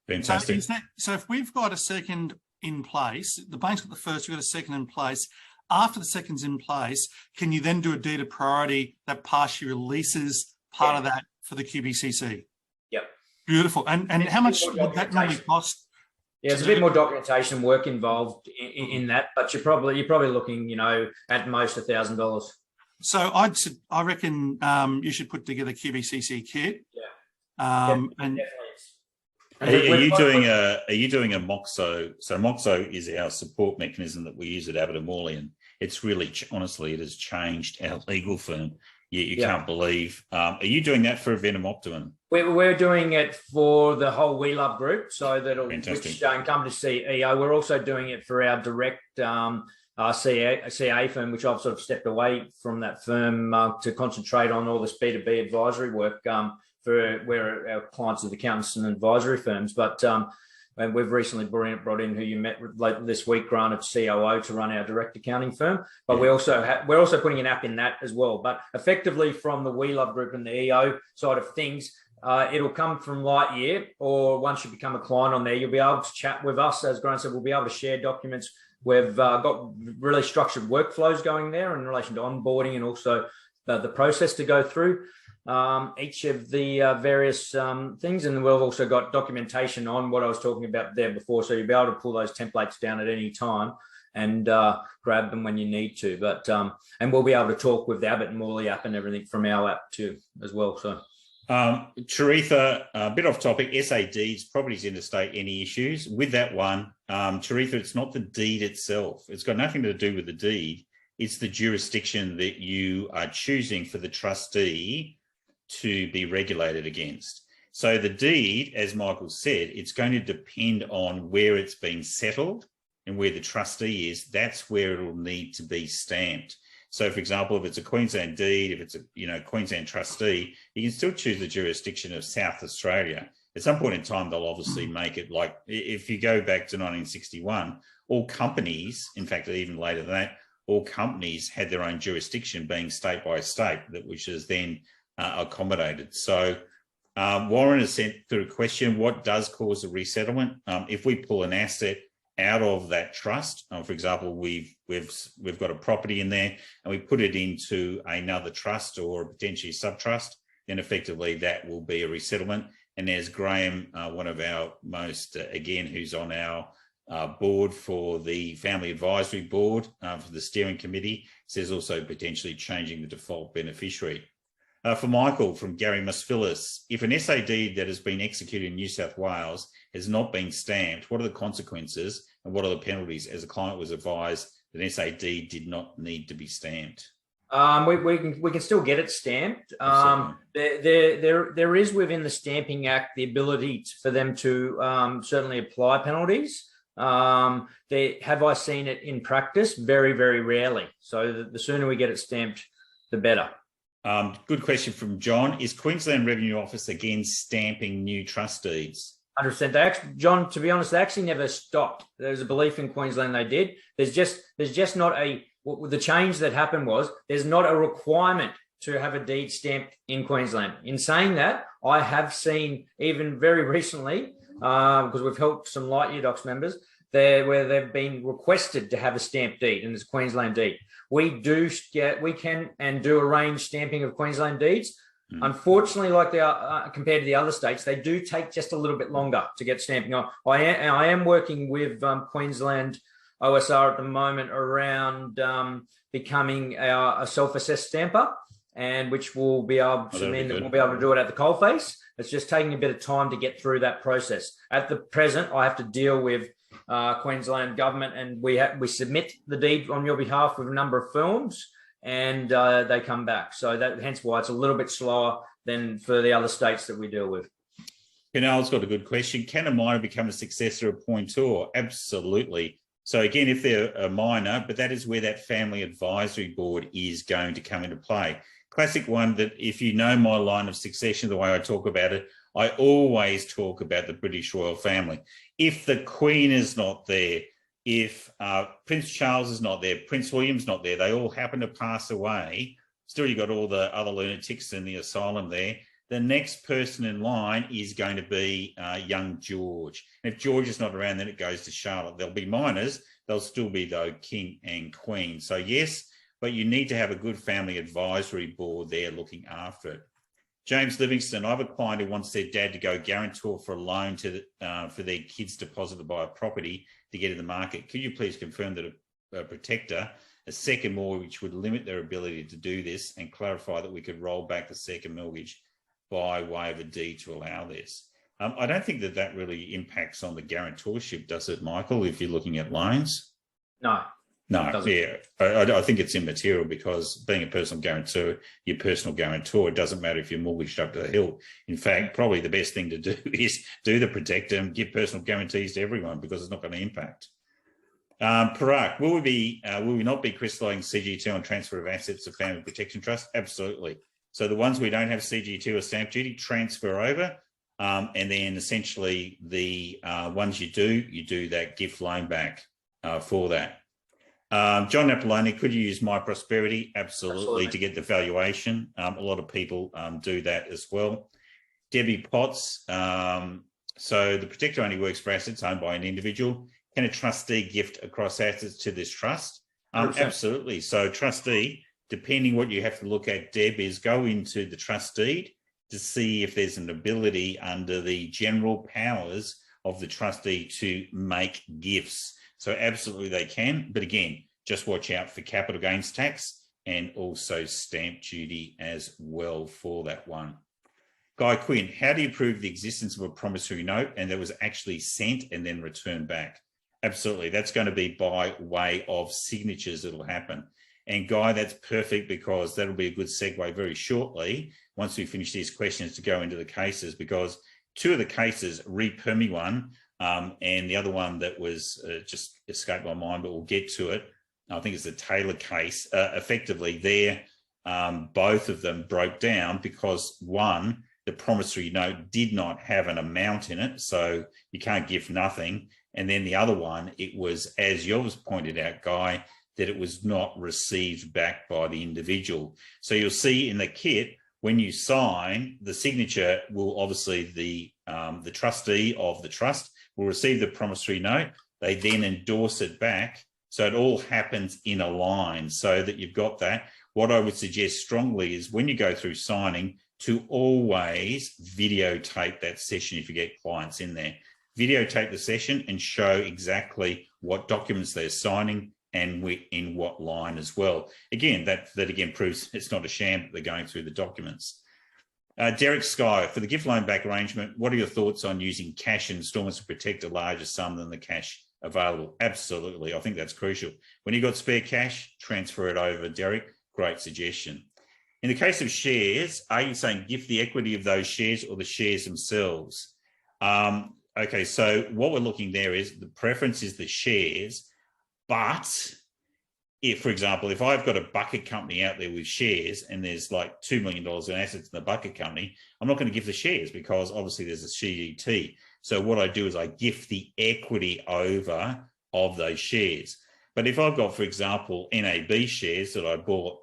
Fantastic. So if we've got a second in place, the bank's got the first, we've got a second in place. After the second's in place, can you then do a deed of priority that partially releases part of that for the QBCC? Yep. Beautiful. And how much would that normally cost? Yeah, there's a bit more documentation work involved in that, but you're probably looking, at most $1,000. So I reckon you should put together a QBCC kit. Yeah. And definitely. Are you doing a MOXO? So MOXO is our support mechanism that we use at Abbott-Family, and it's really, honestly, it has changed our legal firm. You can't believe. Are you doing that for Venom Optimum? We're doing it for the whole We Love group, so that'll Fantastic. which come to CEO. We're also doing it for our direct CA firm, which I've sort of stepped away from that firm to concentrate on all this B2B advisory work for where our clients are the accountants and advisory firms. But and we've recently brought in who you met late this week, granted COO, to run our direct accounting firm. But we're also putting an app in that as well. But effectively, from the We Love group and the EO side of things, it'll come from Lightyear, or once you become a client on there, you'll be able to chat with us. As Grant said, we'll be able to share documents. We've got really structured workflows going there in relation to onboarding and also the process to go through each of the various things. And we've also got documentation on what I was talking about there before. So you'll be able to pull those templates down at any time and grab them when you need to. But and we'll be able to talk with the Abbott-Family app and everything from our app too as well. So Taritha, a bit off topic, SADs, properties interstate, any issues with that one? Taritha, it's not the deed itself. It's got nothing to do with the deed. It's the jurisdiction that you are choosing for the trustee to be regulated against. So the deed, as Michael said, it's going to depend on where it's been settled and where the trustee is. That's where it will need to be stamped. So, for example, if it's a Queensland deed, if it's a Queensland trustee, you can still choose the jurisdiction of South Australia. At some point in time, they'll obviously make it like, if you go back to 1961, all companies, in fact, even later than that, all companies had their own jurisdiction, being state by state, which is then accommodated. So Warren has sent through a question: what does cause a resettlement? If we pull an asset out of that trust, for example, we've got a property in there and we put it into another trust or potentially sub-trust, then effectively that will be a resettlement. And as Graham, one of our most, again, who's on our board for the Family Advisory Board for the steering committee, says also potentially changing the default beneficiary. For Michael from Gary Musfilis, if an SA deed that has been executed in New South Wales has not been stamped, what are the consequences and what are the penalties, as the client was advised that an SA deed did not need to be stamped? We can still get it stamped. There is within the Stamping Act the ability for them to certainly apply penalties. Have I seen it in practice? Very, very rarely. So the sooner we get it stamped, the better. Good question from John. Is Queensland Revenue Office again stamping new trust deeds? 100%. John, to be honest, they actually never stopped. There's a belief in Queensland they did. There's just not the change that happened was there's not a requirement to have a deed stamped in Queensland. In saying that, I have seen even very recently, because we've helped some Light Year Docs members there where they've been requested to have a stamped deed, and it's a Queensland deed. We can and do arrange stamping of Queensland deeds. Unfortunately, like they are compared to the other states, they do take just a little bit longer to get stamping on. I am working with Queensland OSR at the moment around becoming a self-assessed stamper, and which will be able to mean that we'll be able to do it at the coalface. It's just taking a bit of time to get through that process. At the present, I have to deal with Queensland government, and we submit the deed on your behalf with a number of forms, and they come back. So hence why it's a little bit slower than for the other states that we deal with. Canal's got a good question. Can a minor become a successor appointor? Absolutely. So again, if they're a minor, but that is where that Family Advisory Board is going to come into play. Classic one that, if you know my line of succession, the way I talk about it, I always talk about the British royal family. If the Queen is not there, if Prince Charles is not there, Prince William's not there, they all happen to pass away, still you've got all the other lunatics in the asylum there, the next person in line is going to be young George. And if George is not around, then it goes to Charlotte. There'll be minors, they'll still be, though, King and Queen. So yes, but you need to have a good Family Advisory Board there looking after it. James Livingston, I have a client who wants their dad to go guarantor for a loan for their kids deposited by a property to get in the market. Could you please confirm that a protector, a second mortgage, would limit their ability to do this, and clarify that we could roll back the second mortgage by way of a deed to allow this? I don't think that really impacts on the guarantorship, does it, Michael, if you're looking at loans? No, yeah, I think it's immaterial, because being a personal guarantor, your personal guarantor, it doesn't matter if you're mortgaged up to the hill. In fact, probably the best thing to do is do the protector and give personal guarantees to everyone, because it's not going to impact. Parag, will we not be crystallising CGT on transfer of assets to Family Protection Trust? Absolutely. So the ones we don't have CGT or stamp duty, transfer over, and then essentially the ones you do that gift loan back for that. John Napoloni, could you use My Prosperity? Absolutely, to get the valuation. A lot of people do that as well. Debbie Potts, so the protector only works for assets owned by an individual. Can a trustee gift across assets to this trust? Absolutely. So trustee, depending what you have to look at, Deb, is go into the trust deed to see if there's an ability under the general powers of the trustee to make gifts. So absolutely they can, but again, just watch out for capital gains tax and also stamp duty as well for that one. Guy Quinn, how do you prove the existence of a promissory note and that was actually sent and then returned back? Absolutely, that's going to be by way of signatures that'll happen. And Guy, that's perfect, because that'll be a good segue very shortly, once we finish these questions, to go into the cases, because two of the cases, re-permi one, and the other one that was just escaped my mind, but we'll get to it. I think it's the Taylor case. Effectively, there, both of them broke down because, one, the promissory note did not have an amount in it, so you can't give nothing. And then the other one, it was, as yours pointed out, Guy, that it was not received back by the individual. So you'll see in the kit, when you sign, the signature will obviously, the trustee of the trust will receive the promissory note. They then endorse it back. So it all happens in a line, so that you've got that. What I would suggest strongly is, when you go through signing, to always videotape that session if you get clients in there. Videotape the session and show exactly what documents they're signing and in what line as well. Again, that again proves it's not a sham that they're going through the documents. Derek Sky, for the gift loan back arrangement, what are your thoughts on using cash installments to protect a larger sum than the cash available? Absolutely, I think that's crucial. When you've got spare cash, transfer it over, Derek. Great suggestion. In the case of shares, are you saying gift the equity of those shares or the shares themselves? Okay, so what we're looking there is, the preference is the shares, but if, for example, if I've got a bucket company out there with shares and there's like $2 million in assets in the bucket company, I'm not going to give the shares, because obviously there's a CGT. So what I do is I gift the equity over of those shares. But if I've got, for example, NAB shares that I bought,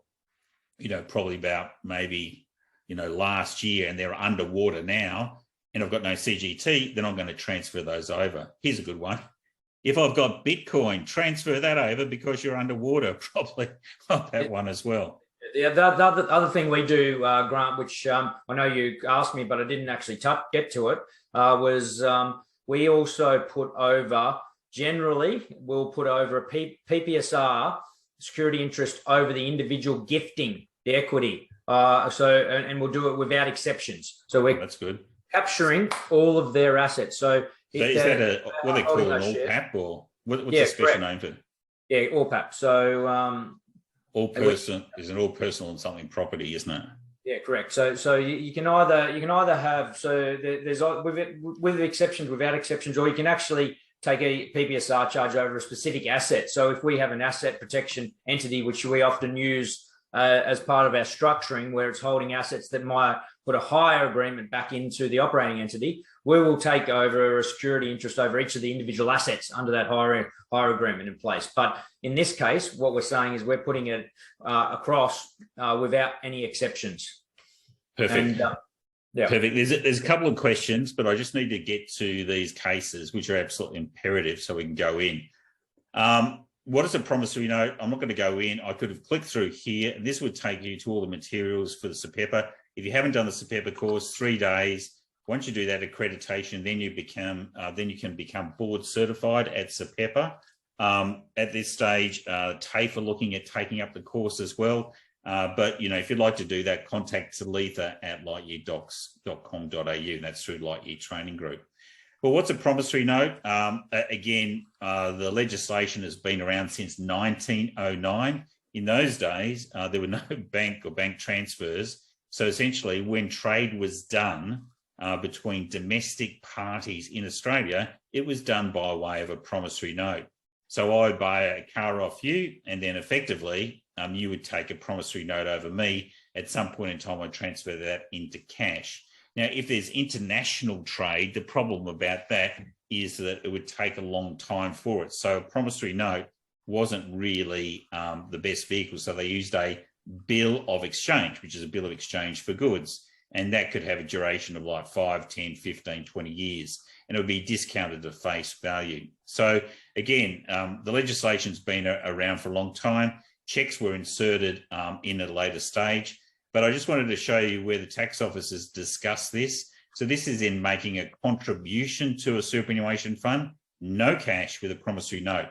probably about maybe, last year, and they're underwater now, and I've got no CGT, then I'm going to transfer those over. Here's a good one. If I've got Bitcoin, transfer that over because you're underwater, probably on that one as well. Yeah, the other thing we do, Grant, which I know you asked me, but I didn't actually get to it, was we also put over, generally, we'll put over a PPSR security interest over the individual gifting the equity. And we'll do it without exceptions. So that's good. Capturing all of their assets. So is that what they call an all-PAP, or what's the special name for it? Yeah, all-PAP. So is an all personal and something property, isn't it? Yeah, correct. So you can either have, so there's with exceptions, without exceptions, or you can actually take a PPSR charge over a specific asset. So if we have an asset protection entity, which we often use as part of our structuring, where it's holding assets that might put a higher agreement back into the operating entity, we will take over a security interest over each of the individual assets under that higher agreement in place. But in this case, what we're saying is we're putting it across without any exceptions. Perfect. And, yeah. Perfect. There's a couple of questions, but I just need to get to these cases, which are absolutely imperative, so we can go in. What is a promissory note? I'm not going to go in. I could have clicked through here, and this would take you to all the materials for the SAPEPAA. If you haven't done the SAPEPAA course, 3 days. Once you do that accreditation, then you can become board certified at SAPEPAA. At this stage, TAFE are looking at taking up the course as well. But if you'd like to do that, contact Talitha at lightyeardocs.com.au. That's through Lightyear Training Group. Well, what's a promissory note? Again, the legislation has been around since 1909. In those days, there were no bank or bank transfers. So essentially, when trade was done between domestic parties in Australia, it was done by way of a promissory note. So I would buy a car off you, and then effectively, you would take a promissory note over me. At some point in time, I'd transfer that into cash. Now, if there's international trade, the problem about that is that it would take a long time for it. So a promissory note wasn't really the best vehicle. So they used a bill of exchange, which is a bill of exchange for goods. And that could have a duration of like 5, 10, 15, 20 years. And it would be discounted to face value. So again, the legislation's been around for a long time. Checks were inserted in at a later stage. But I just wanted to show you where the tax office has discussed this. So this is in making a contribution to a superannuation fund, no cash with a promissory note.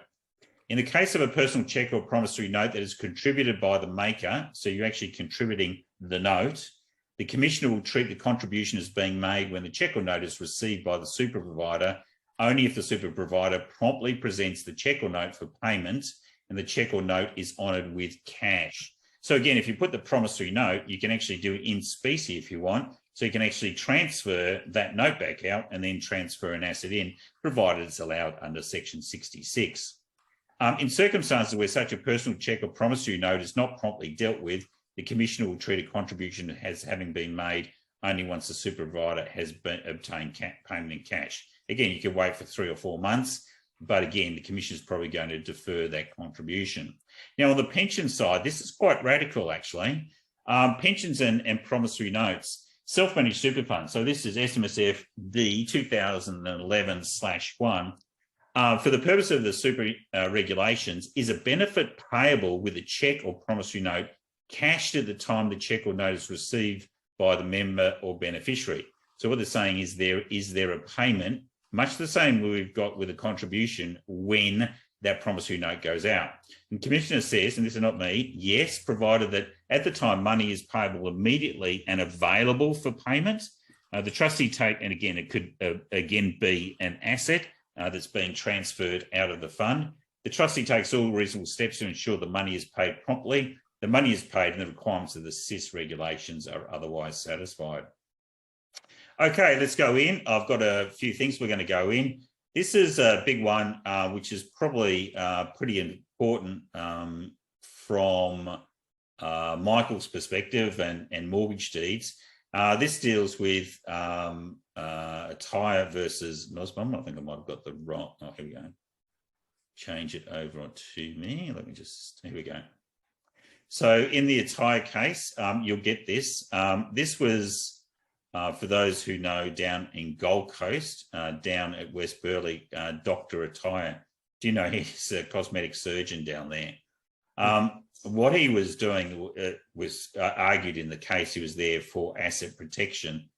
In the case of a personal cheque or promissory note that is contributed by the maker, so you're actually contributing the note, the commissioner will treat the contribution as being made when the cheque or note is received by the super provider, only if the super provider promptly presents the cheque or note for payment and the cheque or note is honoured with cash. So again, if you put the promissory note, you can actually do it in specie if you want. So you can actually transfer that note back out and then transfer an asset in, provided it's allowed under Section 66. In circumstances where such a personal cheque or promissory note is not promptly dealt with, the Commissioner will treat a contribution as having been made only once the supervisor has obtained payment in cash. Again, you can wait for 3 or 4 months, but again, the Commission is probably going to defer that contribution. Now, on the pension side, this is quite radical, actually. Pensions and promissory notes, self-managed super funds. So this is SMSF D 2011/1. For the purpose of the super regulations, is a benefit payable with a cheque or promissory note cashed at the time the cheque or note is received by the member or beneficiary. So what they're saying is there a payment, much the same we've got with a contribution, when that promissory note goes out. And Commissioner says, and this is not me, yes, provided that at the time money is payable immediately and available for payment. The trustee and again, it could again be an asset that's being transferred out of the fund. The trustee takes all reasonable steps to ensure the money is paid promptly. The money is paid and the requirements of the SIS regulations are otherwise satisfied. Okay, let's go in. I've got a few things we're going to go in. This is a big one, which is probably pretty important from Michael's perspective and mortgage deeds. This deals with Attire versus Nosbaum. I think I might have got the wrong. Oh, here we go. Change it over to me. Let me just, here we go. So in the Attire case, you'll get this. This was, for those who know, down in Gold Coast, down at West Burleigh, Dr. Attire. Do you know he's a cosmetic surgeon down there? What he was doing was argued in the case. He was there for asset protection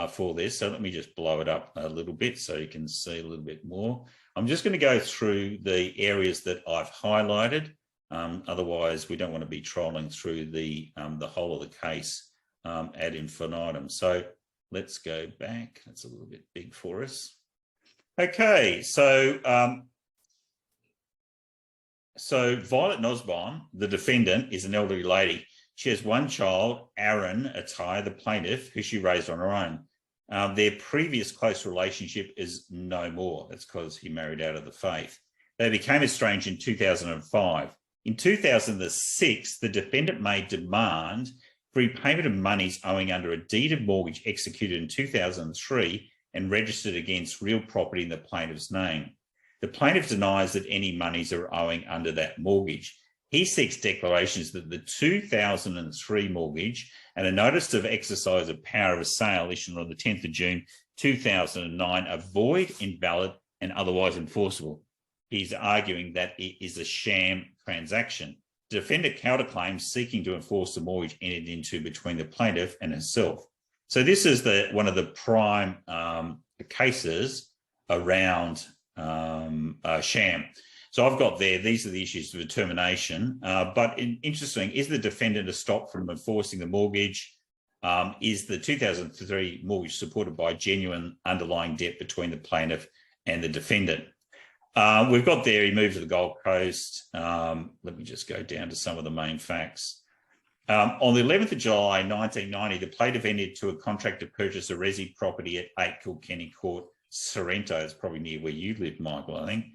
for this. So let me just blow it up a little bit so you can see a little bit more. I'm just going to go through the areas that I've highlighted. Otherwise, we don't want to be trolling through the whole of the case ad infinitum. So let's go back. That's a little bit big for us. Okay, so Violet Nosbaum, the defendant, is an elderly lady. She has one child, Aaron Attire, the plaintiff, who she raised on her own. Their previous close relationship is no more. That's because he married out of the faith. They became estranged in 2005. In 2006, the defendant made demand for repayment of monies owing under a deed of mortgage executed in 2003 and registered against real property in the plaintiff's name. The plaintiff denies that any monies are owing under that mortgage. He seeks declarations that the 2003 mortgage and a notice of exercise of power of sale issued on the 10th of June 2009 are void, invalid, and otherwise enforceable. He's arguing that it is a sham transaction. The defendant counterclaims seeking to enforce the mortgage entered into between the plaintiff and herself. So this is one of the prime cases around sham. So I've got there, these are the issues of determination. But interesting, is the defendant a stop from enforcing the mortgage? Is the 2003 mortgage supported by genuine underlying debt between the plaintiff and the defendant? We've got there, he moved to the Gold Coast. Let me just go down to some of the main facts. On the 11th of July 1990, the plaintiff entered into a contract to purchase a resi property at 8 Kilkenny Court, Sorrento. It's probably near where you live, Michael, I think.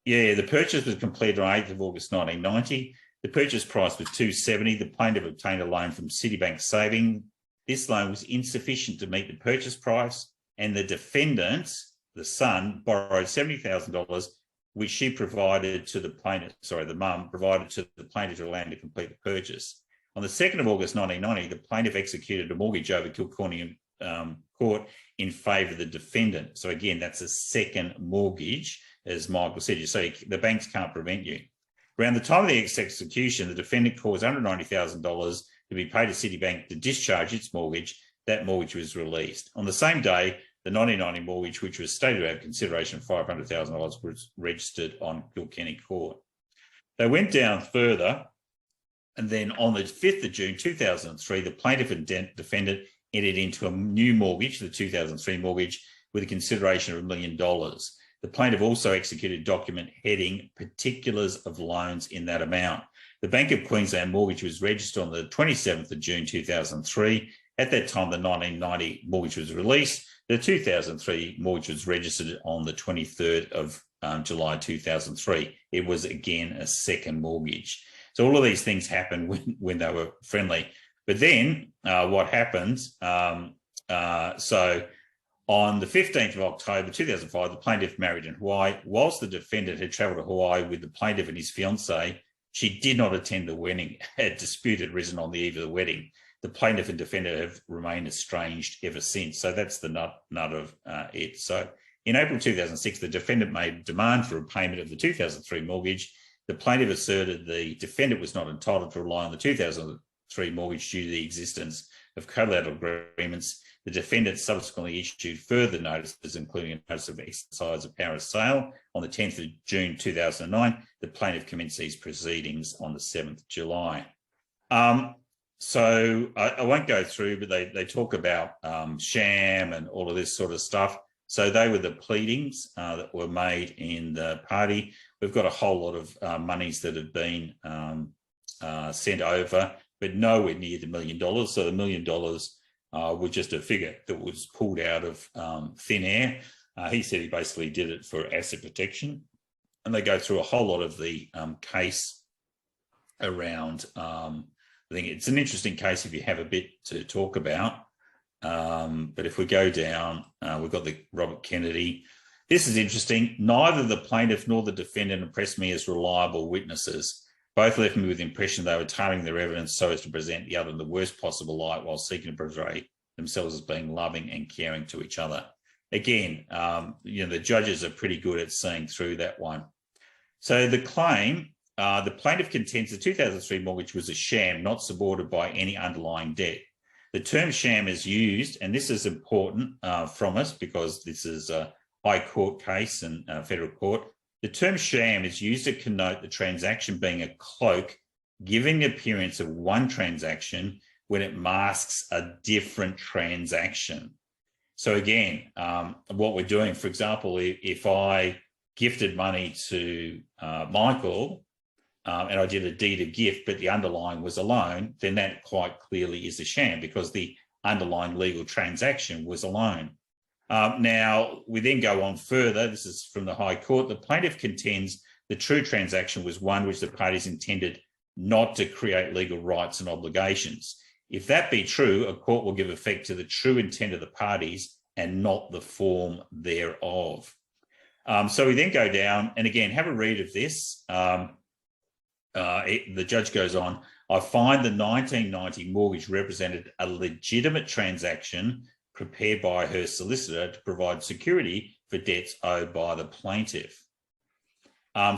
Yes, the purchase was completed on 8th of August 1990. The purchase price was $270. The plaintiff obtained a loan from Citibank Saving. This loan was insufficient to meet the purchase price, and the defendant, the son, borrowed $70,000, which she provided to the plaintiff, the mum provided to the plaintiff to allow him to complete the purchase. On the 2nd of August 1990, the plaintiff executed a mortgage over Kilkenny Court in favour of the defendant. So again, that's a second mortgage, as Michael said. So the banks can't prevent you. Around the time of the execution, the defendant caused $190,000 to be paid to Citibank to discharge its mortgage. That mortgage was released. On the same day, the 1990 mortgage, which was stated to have consideration of $500,000, was registered on Kilkenny Court. They went down further, and then on the 5th of June 2003, the plaintiff and defendant entered into a new mortgage, the 2003 mortgage, with a consideration of $1 million. The plaintiff also executed a document heading particulars of loans in that amount. The Bank of Queensland mortgage was registered on the 27th of June 2003. At that time, the 1990 mortgage was released. The 2003 mortgage was registered on the 23rd of July 2003. It was again a second mortgage. So all of these things happened when they were friendly. But then what happened, so on the 15th of October 2005, the plaintiff married in Hawaii. Whilst the defendant had travelled to Hawaii with the plaintiff and his fiancée, she did not attend the wedding. A dispute had risen on the eve of the wedding. The plaintiff and defendant have remained estranged ever since. So that's the nut of it. So in April 2006, the defendant made a demand for repayment of the 2003 mortgage. The plaintiff asserted the defendant was not entitled to rely on the 2003 mortgage due to the existence of collateral agreements. The defendant subsequently issued further notices, including a notice of exercise of power of sale on the 10th of June 2009. The plaintiff commenced these proceedings on the 7th of July. So I won't go through, but they talk about sham and all of this sort of stuff. So they were the pleadings that were made in the party. We've got a whole lot of monies that have been sent over, but nowhere near the $1 million. So the $1 million was just a figure that was pulled out of thin air. He said he basically did it for asset protection. And they go through a whole lot of the case around, I think it's an interesting case if you have a bit to talk about. But if we go down, we've got the Robert Kennedy. This is interesting. Neither the plaintiff nor the defendant impressed me as reliable witnesses. Both left me with the impression they were tailoring their evidence so as to present the other in the worst possible light while seeking to portray themselves as being loving and caring to each other. Again, the judges are pretty good at seeing through that one. So the claim, the plaintiff contends the 2003 mortgage was a sham, not supported by any underlying debt. The term sham is used, and this is important from us because this is a high court case and federal court. The term sham is used to connote the transaction being a cloak, giving the appearance of one transaction when it masks a different transaction. So again, what we're doing, for example, if I gifted money to Michael and I did a deed of gift, but the underlying was a loan, then that quite clearly is a sham because the underlying legal transaction was a loan. Now, we then go on further. This is from the High Court. The plaintiff contends the true transaction was one which the parties intended not to create legal rights and obligations. If that be true, a court will give effect to the true intent of the parties and not the form thereof. So we then go down and again, have a read of this. The judge goes on, I find the 1990 mortgage represented a legitimate transaction prepared by her solicitor to provide security for debts owed by the plaintiff.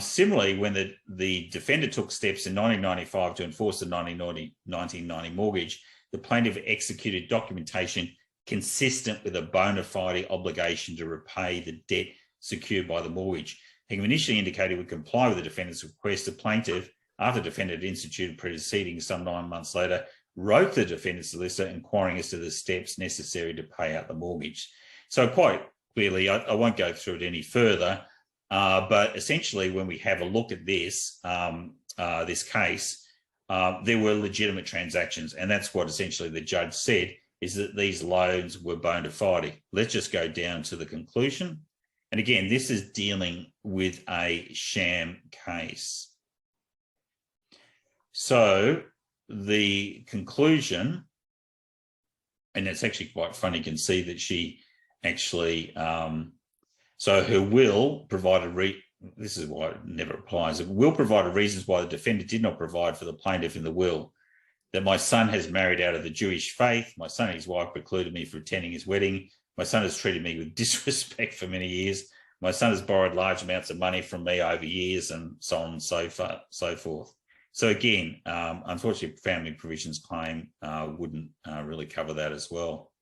Similarly, when the defendant took steps in 1995 to enforce the 1990 mortgage, the plaintiff executed documentation consistent with a bona fide obligation to repay the debt secured by the mortgage. Having initially indicated it would comply with the defendant's request, the plaintiff, after the defendant had instituted proceedings some 9 months later, wrote the defendant's solicitor inquiring as to the steps necessary to pay out the mortgage. So quite clearly, I won't go through it any further, but essentially when we have a look at this, this case, there were legitimate transactions, and that's what essentially the judge said, is that these loans were bona fide. Let's just go down to the conclusion. And again, this is dealing with a sham case. So the conclusion, and it's actually quite funny, you can see that she actually, so her will provided, this is why it never applies, it will provide reasons why the defendant did not provide for the plaintiff in the will. That my son has married out of the Jewish faith. My son and his wife precluded me from attending his wedding. My son has treated me with disrespect for many years. My son has borrowed large amounts of money from me over years, and so on and so forth. So again, unfortunately, family provisions claim wouldn't really cover that as well.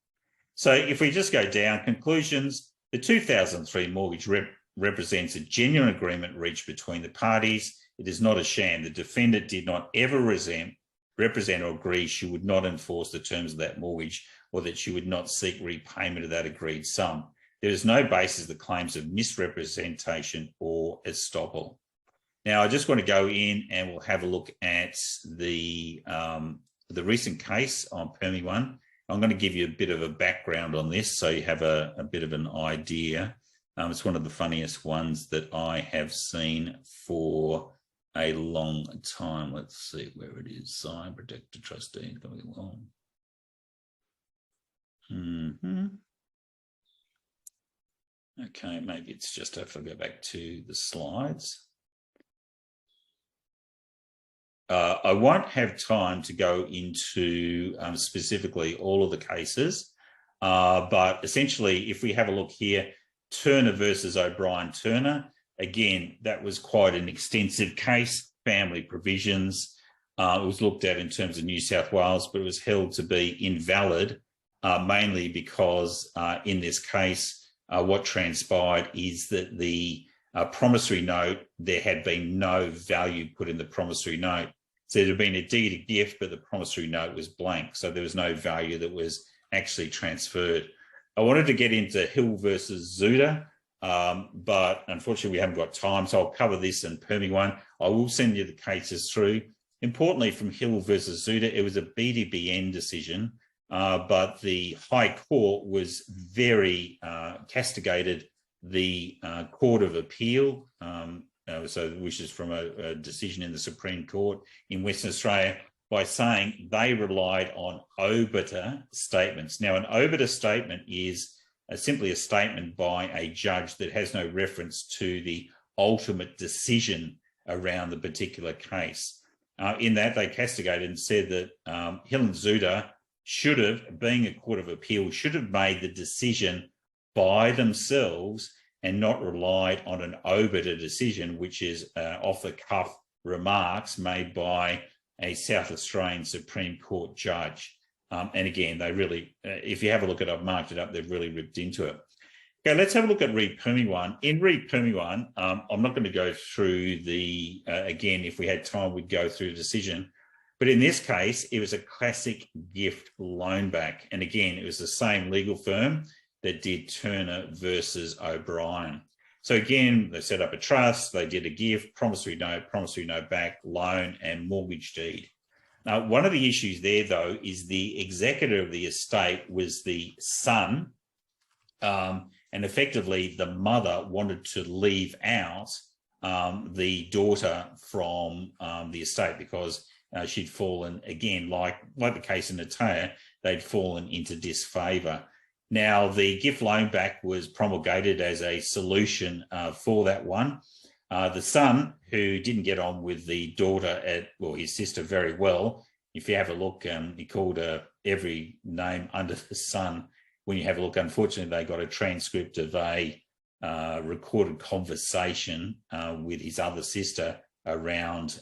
So if we just go down, conclusions, the 2003 mortgage represents a genuine agreement reached between the parties. It is not a sham. The defendant did not ever represent or agree she would not enforce the terms of that mortgage or that she would not seek repayment of that agreed sum. there is no basis of the claims of misrepresentation or estoppel. Now, I just want to go in and we'll have a look at the recent case on Permi 1. I'm going to give you a bit of a background on this so you have a bit of an idea. It's one of the funniest ones that I have seen for a long time. Let's see where it is. Sign, protect the trustee. Going along. Okay, maybe it's just if I go back to the slides. I won't have time to go into specifically all of the cases, but essentially, if we have a look here, Turner versus O'Brien-Turner, again, that was quite an extensive case, family provisions. It was looked at in terms of New South Wales, but it was held to be invalid, mainly because in this case, what transpired is that the promissory note, there had been no value put in the promissory note. So there had been a deed of gift, but the promissory note was blank. So there was no value that was actually transferred. I wanted to get into Hill versus Zuda, but unfortunately we haven't got time. So I'll cover this in Permi 1. I will send you the cases through. Importantly, from Hill versus Zuda, it was a BDBN decision, but the High Court was very castigated the Court of Appeal, which is from a decision in the Supreme Court in Western Australia, by saying they relied on obiter statements. Now, an obiter statement is simply a statement by a judge that has no reference to the ultimate decision around the particular case. In that, they castigated and said that Hill and Zuda should have, being a Court of Appeal, should have made the decision by themselves and not relied on an obiter decision, which is off-the-cuff remarks made by a South Australian Supreme Court judge. And again, they really, if you have a look at it, I've marked it up, they've really ripped into it. Okay, let's have a look at Re Permi 1. In Re Permi 1, I'm not going to go through the, again, if we had time, we'd go through the decision. But in this case, it was a classic gift loan back. And again, it was the same legal firm that did Turner versus O'Brien. So again, they set up a trust, they did a gift, promissory note back, loan, and mortgage deed. Now, one of the issues there, though, is the executor of the estate was the son, and effectively the mother wanted to leave out the daughter from the estate because she'd fallen, again, like the case in Atea, they'd fallen into disfavour. Now, the gift loan back was promulgated as a solution for that one. The son, who didn't get on with the daughter, his sister very well, if you have a look, he called her every name under the sun. When you have a look, unfortunately, they got a transcript of a recorded conversation with his other sister around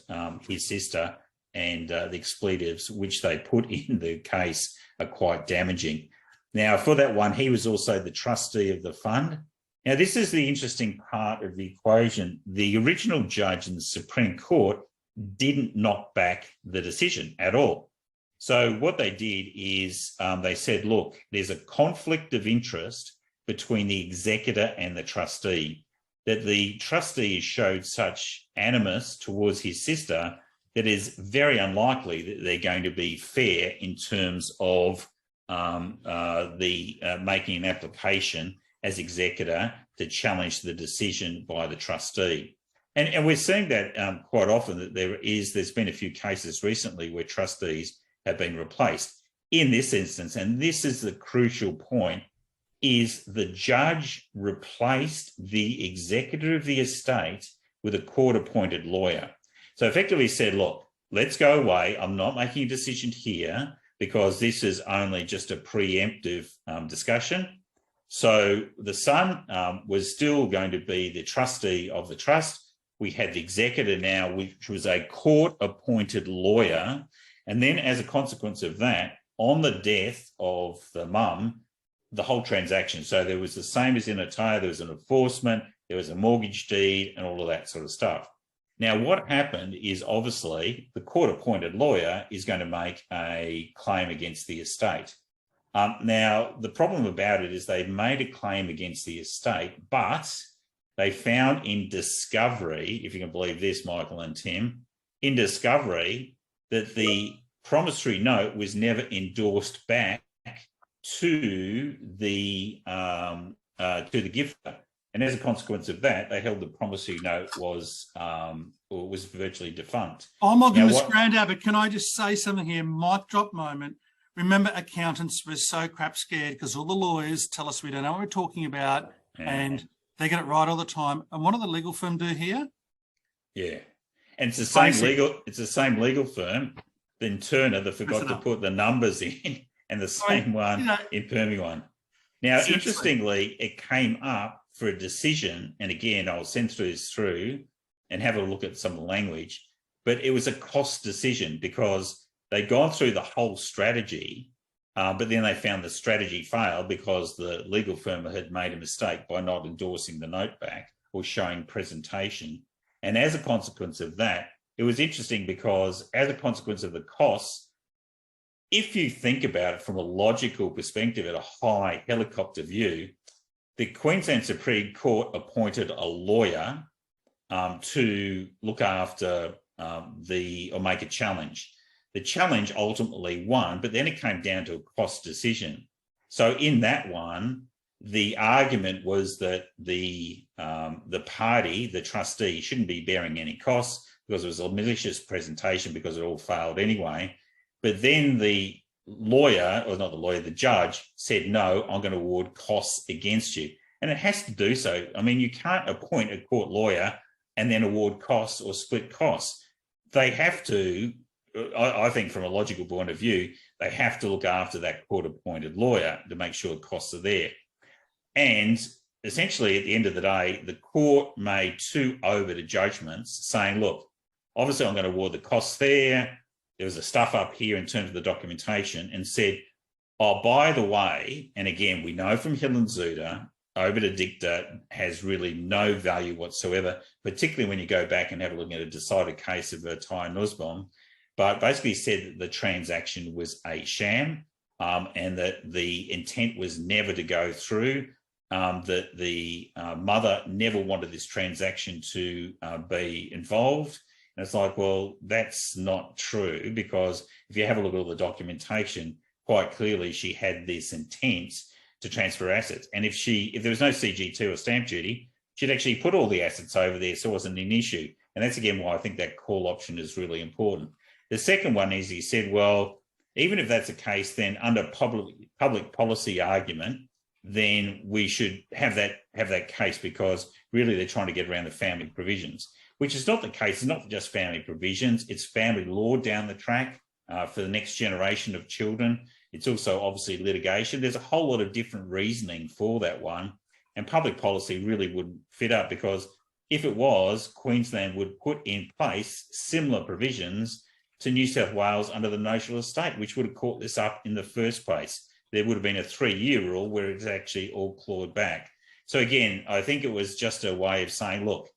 his sister, and the expletives which they put in the case are quite damaging. Now, for that one, he was also the trustee of the fund. Now, this is the interesting part of the equation. The original judge in the Supreme Court didn't knock back the decision at all. So what they did is they said, look, there's a conflict of interest between the executor and the trustee, that the trustee showed such animus towards his sister that is very unlikely that they're going to be fair in terms of making an application as executor to challenge the decision by the trustee. And we're seeing that quite often, that there's been a few cases recently where trustees have been replaced. In this instance, and this is the crucial point, is the judge replaced the executor of the estate with a court-appointed lawyer. So effectively said, look, let's go away. I'm not making a decision here because this is only just a preemptive discussion. So the son was still going to be the trustee of the trust. We had the executor now, which was a court-appointed lawyer. And then as a consequence of that, on the death of the mum, the whole transaction. So there was the same as in Atea, there was an enforcement, there was a mortgage deed and all of that sort of stuff. Now, what happened is obviously the court-appointed lawyer is going to make a claim against the estate. Now, the problem about it is they made a claim against the estate, but they found in discovery, if you can believe this, Michael and Tim, in discovery that the promissory note was never endorsed back to the gifter. And as a consequence of that, they held the promissory note was virtually defunct. Oh my goodness, Grand Abbott, can I just say something here? Mic drop moment. Remember, accountants were so crap scared because all the lawyers tell us we don't know what we're talking about, and they get it right all the time. And what do the legal firm do here? Yeah, and it's the same legal. It's the same legal firm. Then Turner that forgot to put the numbers in, and the same one in Permi one. Now, interestingly, it came up for a decision, and again, I'll send through and have a look at some of the language. But it was a cost decision because they'd gone through the whole strategy, but then they found the strategy failed because the legal firm had made a mistake by not endorsing the note back or showing presentation. And as a consequence of that, it was interesting because as a consequence of the costs, if you think about it from a logical perspective at a high helicopter view, the Queensland Supreme Court appointed a lawyer to look after or make a challenge. The challenge ultimately won, but then it came down to a cost decision. So in that one, the argument was that the party, the trustee, shouldn't be bearing any costs because it was a malicious presentation because it all failed anyway. But then the lawyer, or not the lawyer, the judge said, no, I'm going to award costs against you. And it has to do so. I mean, you can't appoint a court lawyer and then award costs or split costs. They have to, I think from a logical point of view, they have to look after that court-appointed lawyer to make sure costs are there. And essentially, at the end of the day, the court made two overt judgments saying, look, obviously I'm going to award the costs there. There was a stuff up here in terms of the documentation, and said, oh, by the way, and again, we know from Hill and Zuda, overt dicta has really no value whatsoever, particularly when you go back and have a look at a decided case of Ty Nussbaum, but basically said that the transaction was a sham and that the intent was never to go through, that the mother never wanted this transaction to be involved. And it's like, well, that's not true, because if you have a look at all the documentation, quite clearly she had this intent to transfer assets. And if there was no CGT or stamp duty, she'd actually put all the assets over there, so it wasn't an issue. And that's again why I think that call option is really important. The second one is he said, well, even if that's the case, then under public policy argument, then we should have that case, because really they're trying to get around the family provisions, which is not the case. It's not just family provisions, it's family law down the track for the next generation of children. It's also obviously litigation. There's a whole lot of different reasoning for that one, and public policy really would fit up, because if it was, Queensland would put in place similar provisions to New South Wales under the notional estate, which would have caught this up in the first place. There would have been a 3-year rule where it's actually all clawed back. So again, I think it was just a way of saying, look,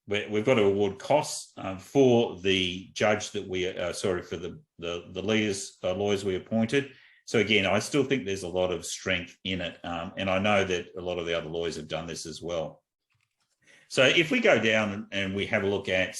we've got to award costs for the judge that for the lawyers we appointed. So again, I still think there's a lot of strength in it. And I know that a lot of the other lawyers have done this as well. So if we go down and we have a look at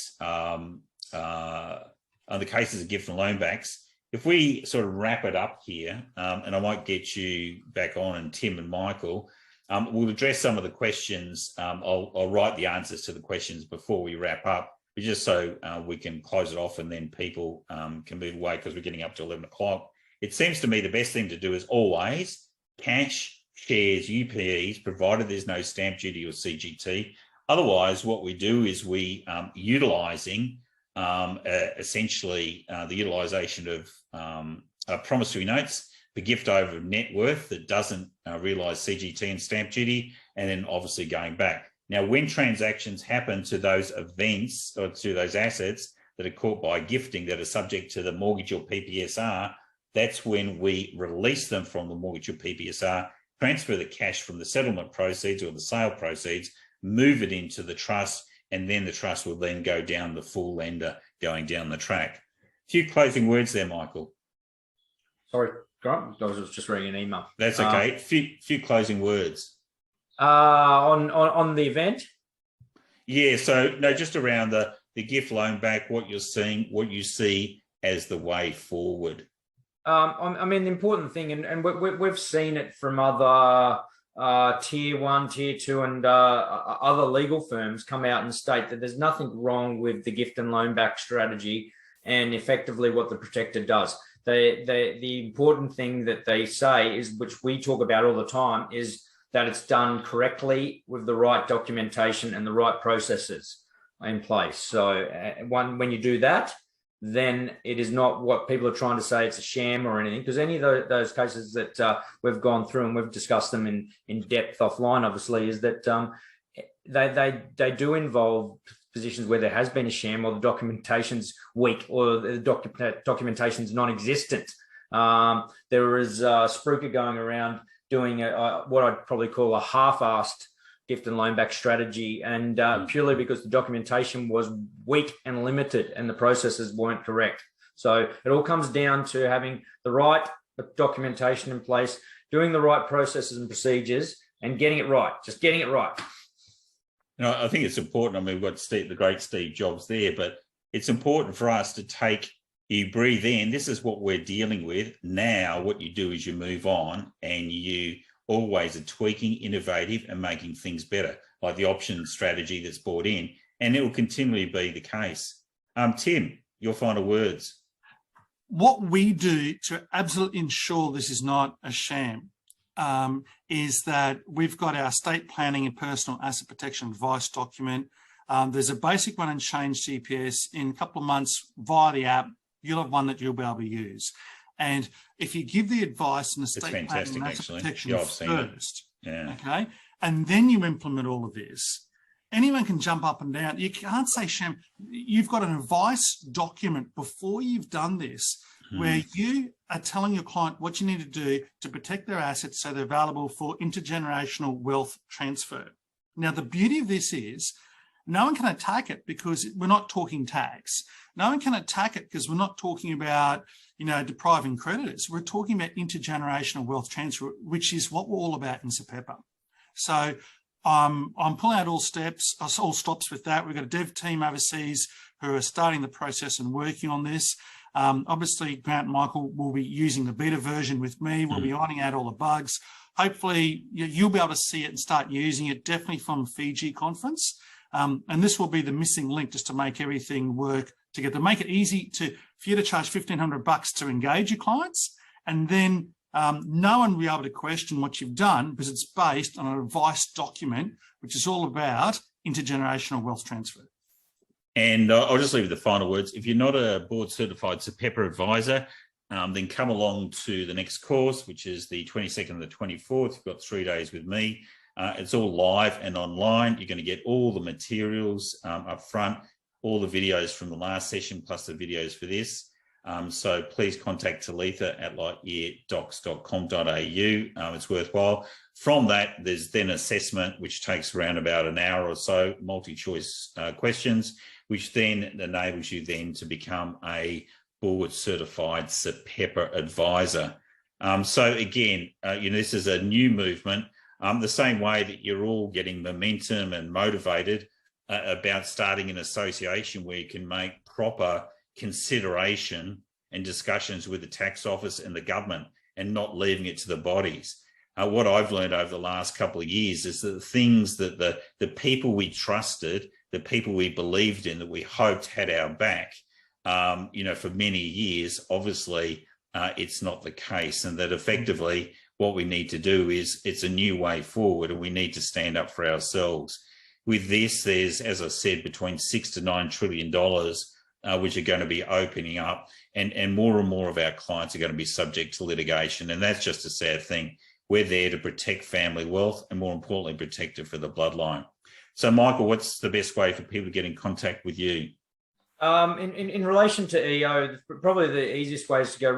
the cases of gift and loan backs, if we sort of wrap it up here, and I might get you back on, and Tim and Michael, we'll address some of the questions. I'll write the answers to the questions before we wrap up, just so we can close it off and then people can move away, because we're getting up to 11 o'clock. It seems to me the best thing to do is always cash, shares, UPEs, provided there's no stamp duty or CGT. Otherwise, what we do is we utilising essentially the utilisation of promissory notes, the gift over net worth that doesn't realise CGT and stamp duty, and then obviously going back. Now, when transactions happen to those events or to those assets that are caught by gifting that are subject to the mortgage or PPSR, that's when we release them from the mortgage or PPSR, transfer the cash from the settlement proceeds or the sale proceeds, move it into the trust, and then the trust will then go down the full lender going down the track. A few closing words there, Michael. Sorry, I was just reading an email. That's okay. Few closing words. On the event. Yeah. So no, just around the gift loan back, what you're seeing, what you see as the way forward. I mean, the important thing, and we've seen it from other tier 1, tier 2, and other legal firms come out and state that there's nothing wrong with the gift and loan back strategy and effectively what the protector does. The important thing that they say is, which we talk about all the time, is that it's done correctly with the right documentation and the right processes in place. So when you do that, then it is not what people are trying to say it's a sham or anything, because any of those cases that we've gone through and we've discussed them in depth offline, obviously, is that they do involve positions where there has been a sham or the documentation's weak or the documentation's non-existent. There is Spruker going around doing what I'd probably call a half-assed gift and loan back strategy, and purely because the documentation was weak and limited and the processes weren't correct. So it all comes down to having the right documentation in place, doing the right processes and procedures, and getting it right, just getting it right. You know, I think it's important. I mean, we've got the great Steve Jobs there, but it's important for us to you breathe in, this is what we're dealing with. Now, what you do is you move on and you always are tweaking, innovative, and making things better, like the option strategy that's brought in, and it will continually be the case. Tim, your final words. What we do to absolutely ensure this is not a sham is that we've got our estate planning and personal asset protection advice document. There's a basic one in Change CPS. In a couple of months via the app, you'll have one that you'll be able to use. And if you give the advice and estate planning and asset protection first, okay, and then you implement all of this, anyone can jump up and down. You can't say sham. You've got an advice document before you've done this where you are telling your client what you need to do to protect their assets so they're available for intergenerational wealth transfer. Now, the beauty of this is no one can attack it because we're not talking tax. No one can attack it because we're not talking about, depriving creditors. We're talking about intergenerational wealth transfer, which is what we're all about in SAPEPAA. So I'm pulling out all stops with that. We've got a dev team overseas who are starting the process and working on this. Obviously, Grant and Michael will be using the beta version with me. We'll be ironing out all the bugs. Hopefully, you'll be able to see it and start using it, definitely from Fiji conference. And this will be the missing link just to make everything work together. Make it easy for you to charge $1,500 to engage your clients, and then no one will be able to question what you've done because it's based on an advice document, which is all about intergenerational wealth transfer. And I'll just leave you the final words. If you're not a board certified SAPEPAA advisor, then come along to the next course, which is the 22nd and the 24th. You've got 3 days with me. It's all live and online. You're going to get all the materials up front, all the videos from the last session, plus the videos for this. So please contact Talitha at lightyeardocs.com.au. It's worthwhile. From that, there's then assessment, which takes around about an hour or so, multi-choice questions, which then enables you then to become a board certified SAPEPAA advisor. So again, this is a new movement. The same way that you're all getting momentum and motivated about starting an association where you can make proper consideration and discussions with the tax office and the government and not leaving it to the bodies. What I've learned over the last couple of years is that the things that the people we trusted, the people we believed in, that we hoped had our back, for many years, obviously it's not the case, and that effectively what we need to do is it's a new way forward, and we need to stand up for ourselves. With this, there's, as I said, between $6 to $9 trillion, which are going to be opening up, and more of our clients are going to be subject to litigation. And that's just a sad thing. We're there to protect family wealth and, more importantly, protect it for the bloodline. So, Michael, what's the best way for people to get in contact with you? In relation to EO, probably the easiest way is to go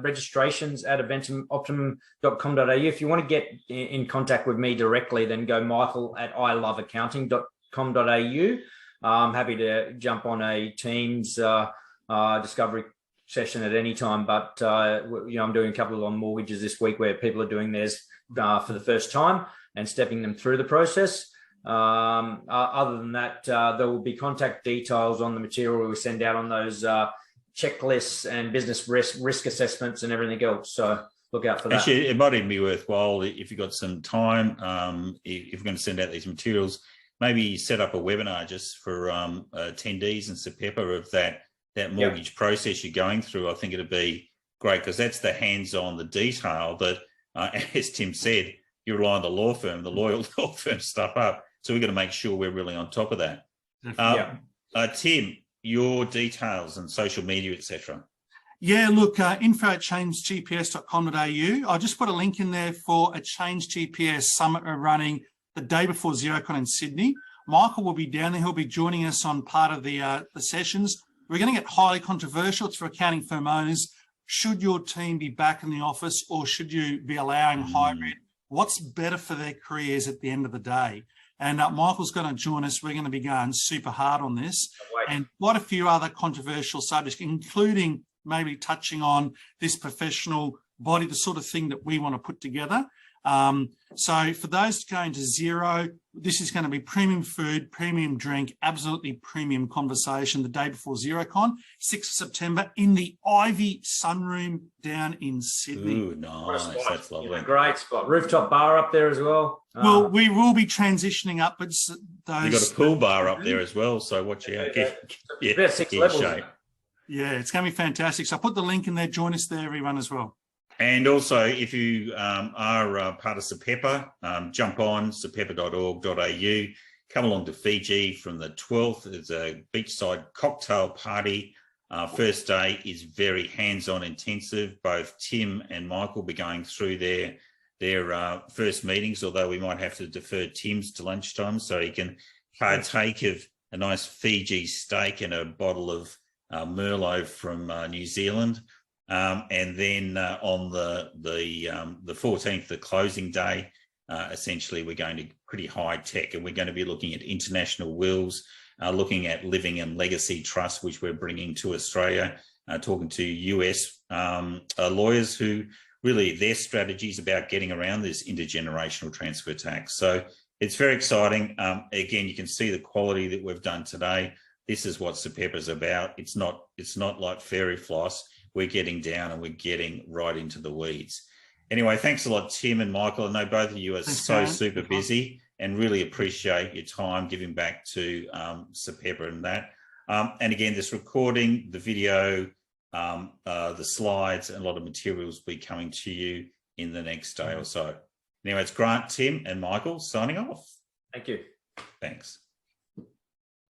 registrations at eventumoptimum.com.au. If you want to get in contact with me directly, then go Michael at iloveaccounting.com.au. I'm happy to jump on a Teams discovery session at any time, but I'm doing a couple on mortgages this week where people are doing theirs for the first time and stepping them through the process. Other than that, there will be contact details on the material we send out on those checklists and business risk assessments and everything else. So look out for that. Actually, it might even be worthwhile if you've got some time, if you're going to send out these materials, maybe set up a webinar just for attendees and SAPEPA of that mortgage process you're going through. I think it'd be great because that's the hands-on, the detail that, as Tim said, you rely on the law firm, the loyal law firm stuff up. So we've got to make sure we're really on top of that. Tim, your details and social media, etc. Yeah, look, info@changegps.com.au. I just put a link in there for a Change GPS summit we're running the day before Xerocon in Sydney. Michael will be down there. He'll be joining us on part of the sessions. We're going to get highly controversial. It's for accounting firm owners. Should your team be back in the office or should you be allowing hybrid? What's better for their careers at the end of the day? And Michael's going to join us. We're going to be going super hard on this and quite a few other controversial subjects, including maybe touching on this professional body, the sort of thing that we want to put together. So for those going to Xero, this is going to be premium food, premium drink, absolutely premium conversation the day before Xerocon, 6th of September in the Ivy Sunroom down in Sydney. Ooh, nice. That's lovely. Yeah, great spot. Rooftop bar up there as well. Well, we will be transitioning upwards. You've got a pool bar up there as well, so watch out. About 6 levels. Yeah, it's going to be fantastic. So I put the link in there. Join us there, everyone, as well. And also, if you are part of SAPEPA, jump on sapepa.org.au, come along to Fiji from the 12th. There's a beachside cocktail party. First day is very hands-on intensive. Both Tim and Michael will be going through their first meetings, although we might have to defer Tim's to lunchtime so he can partake of a nice Fiji steak and a bottle of Merlot from New Zealand. And then on the 14th, the closing day, essentially we're going to pretty high tech, and we're going to be looking at international wills, looking at living and legacy trust, which we're bringing to Australia, talking to US lawyers who really their strategies about getting around this intergenerational transfer tax. So it's very exciting. Again, you can see the quality that we've done today. This is what SAPEPA is about. It's not like fairy floss. We're getting down and we're getting right into the weeds. Anyway, thanks a lot, Tim and Michael. I know both of you are super busy and really appreciate your time giving back to SAPEPA and that. And again, this recording, the video, the slides, and a lot of materials will be coming to you in the next day or so. Anyway, it's Grant, Tim, and Michael signing off. Thank you. Thanks.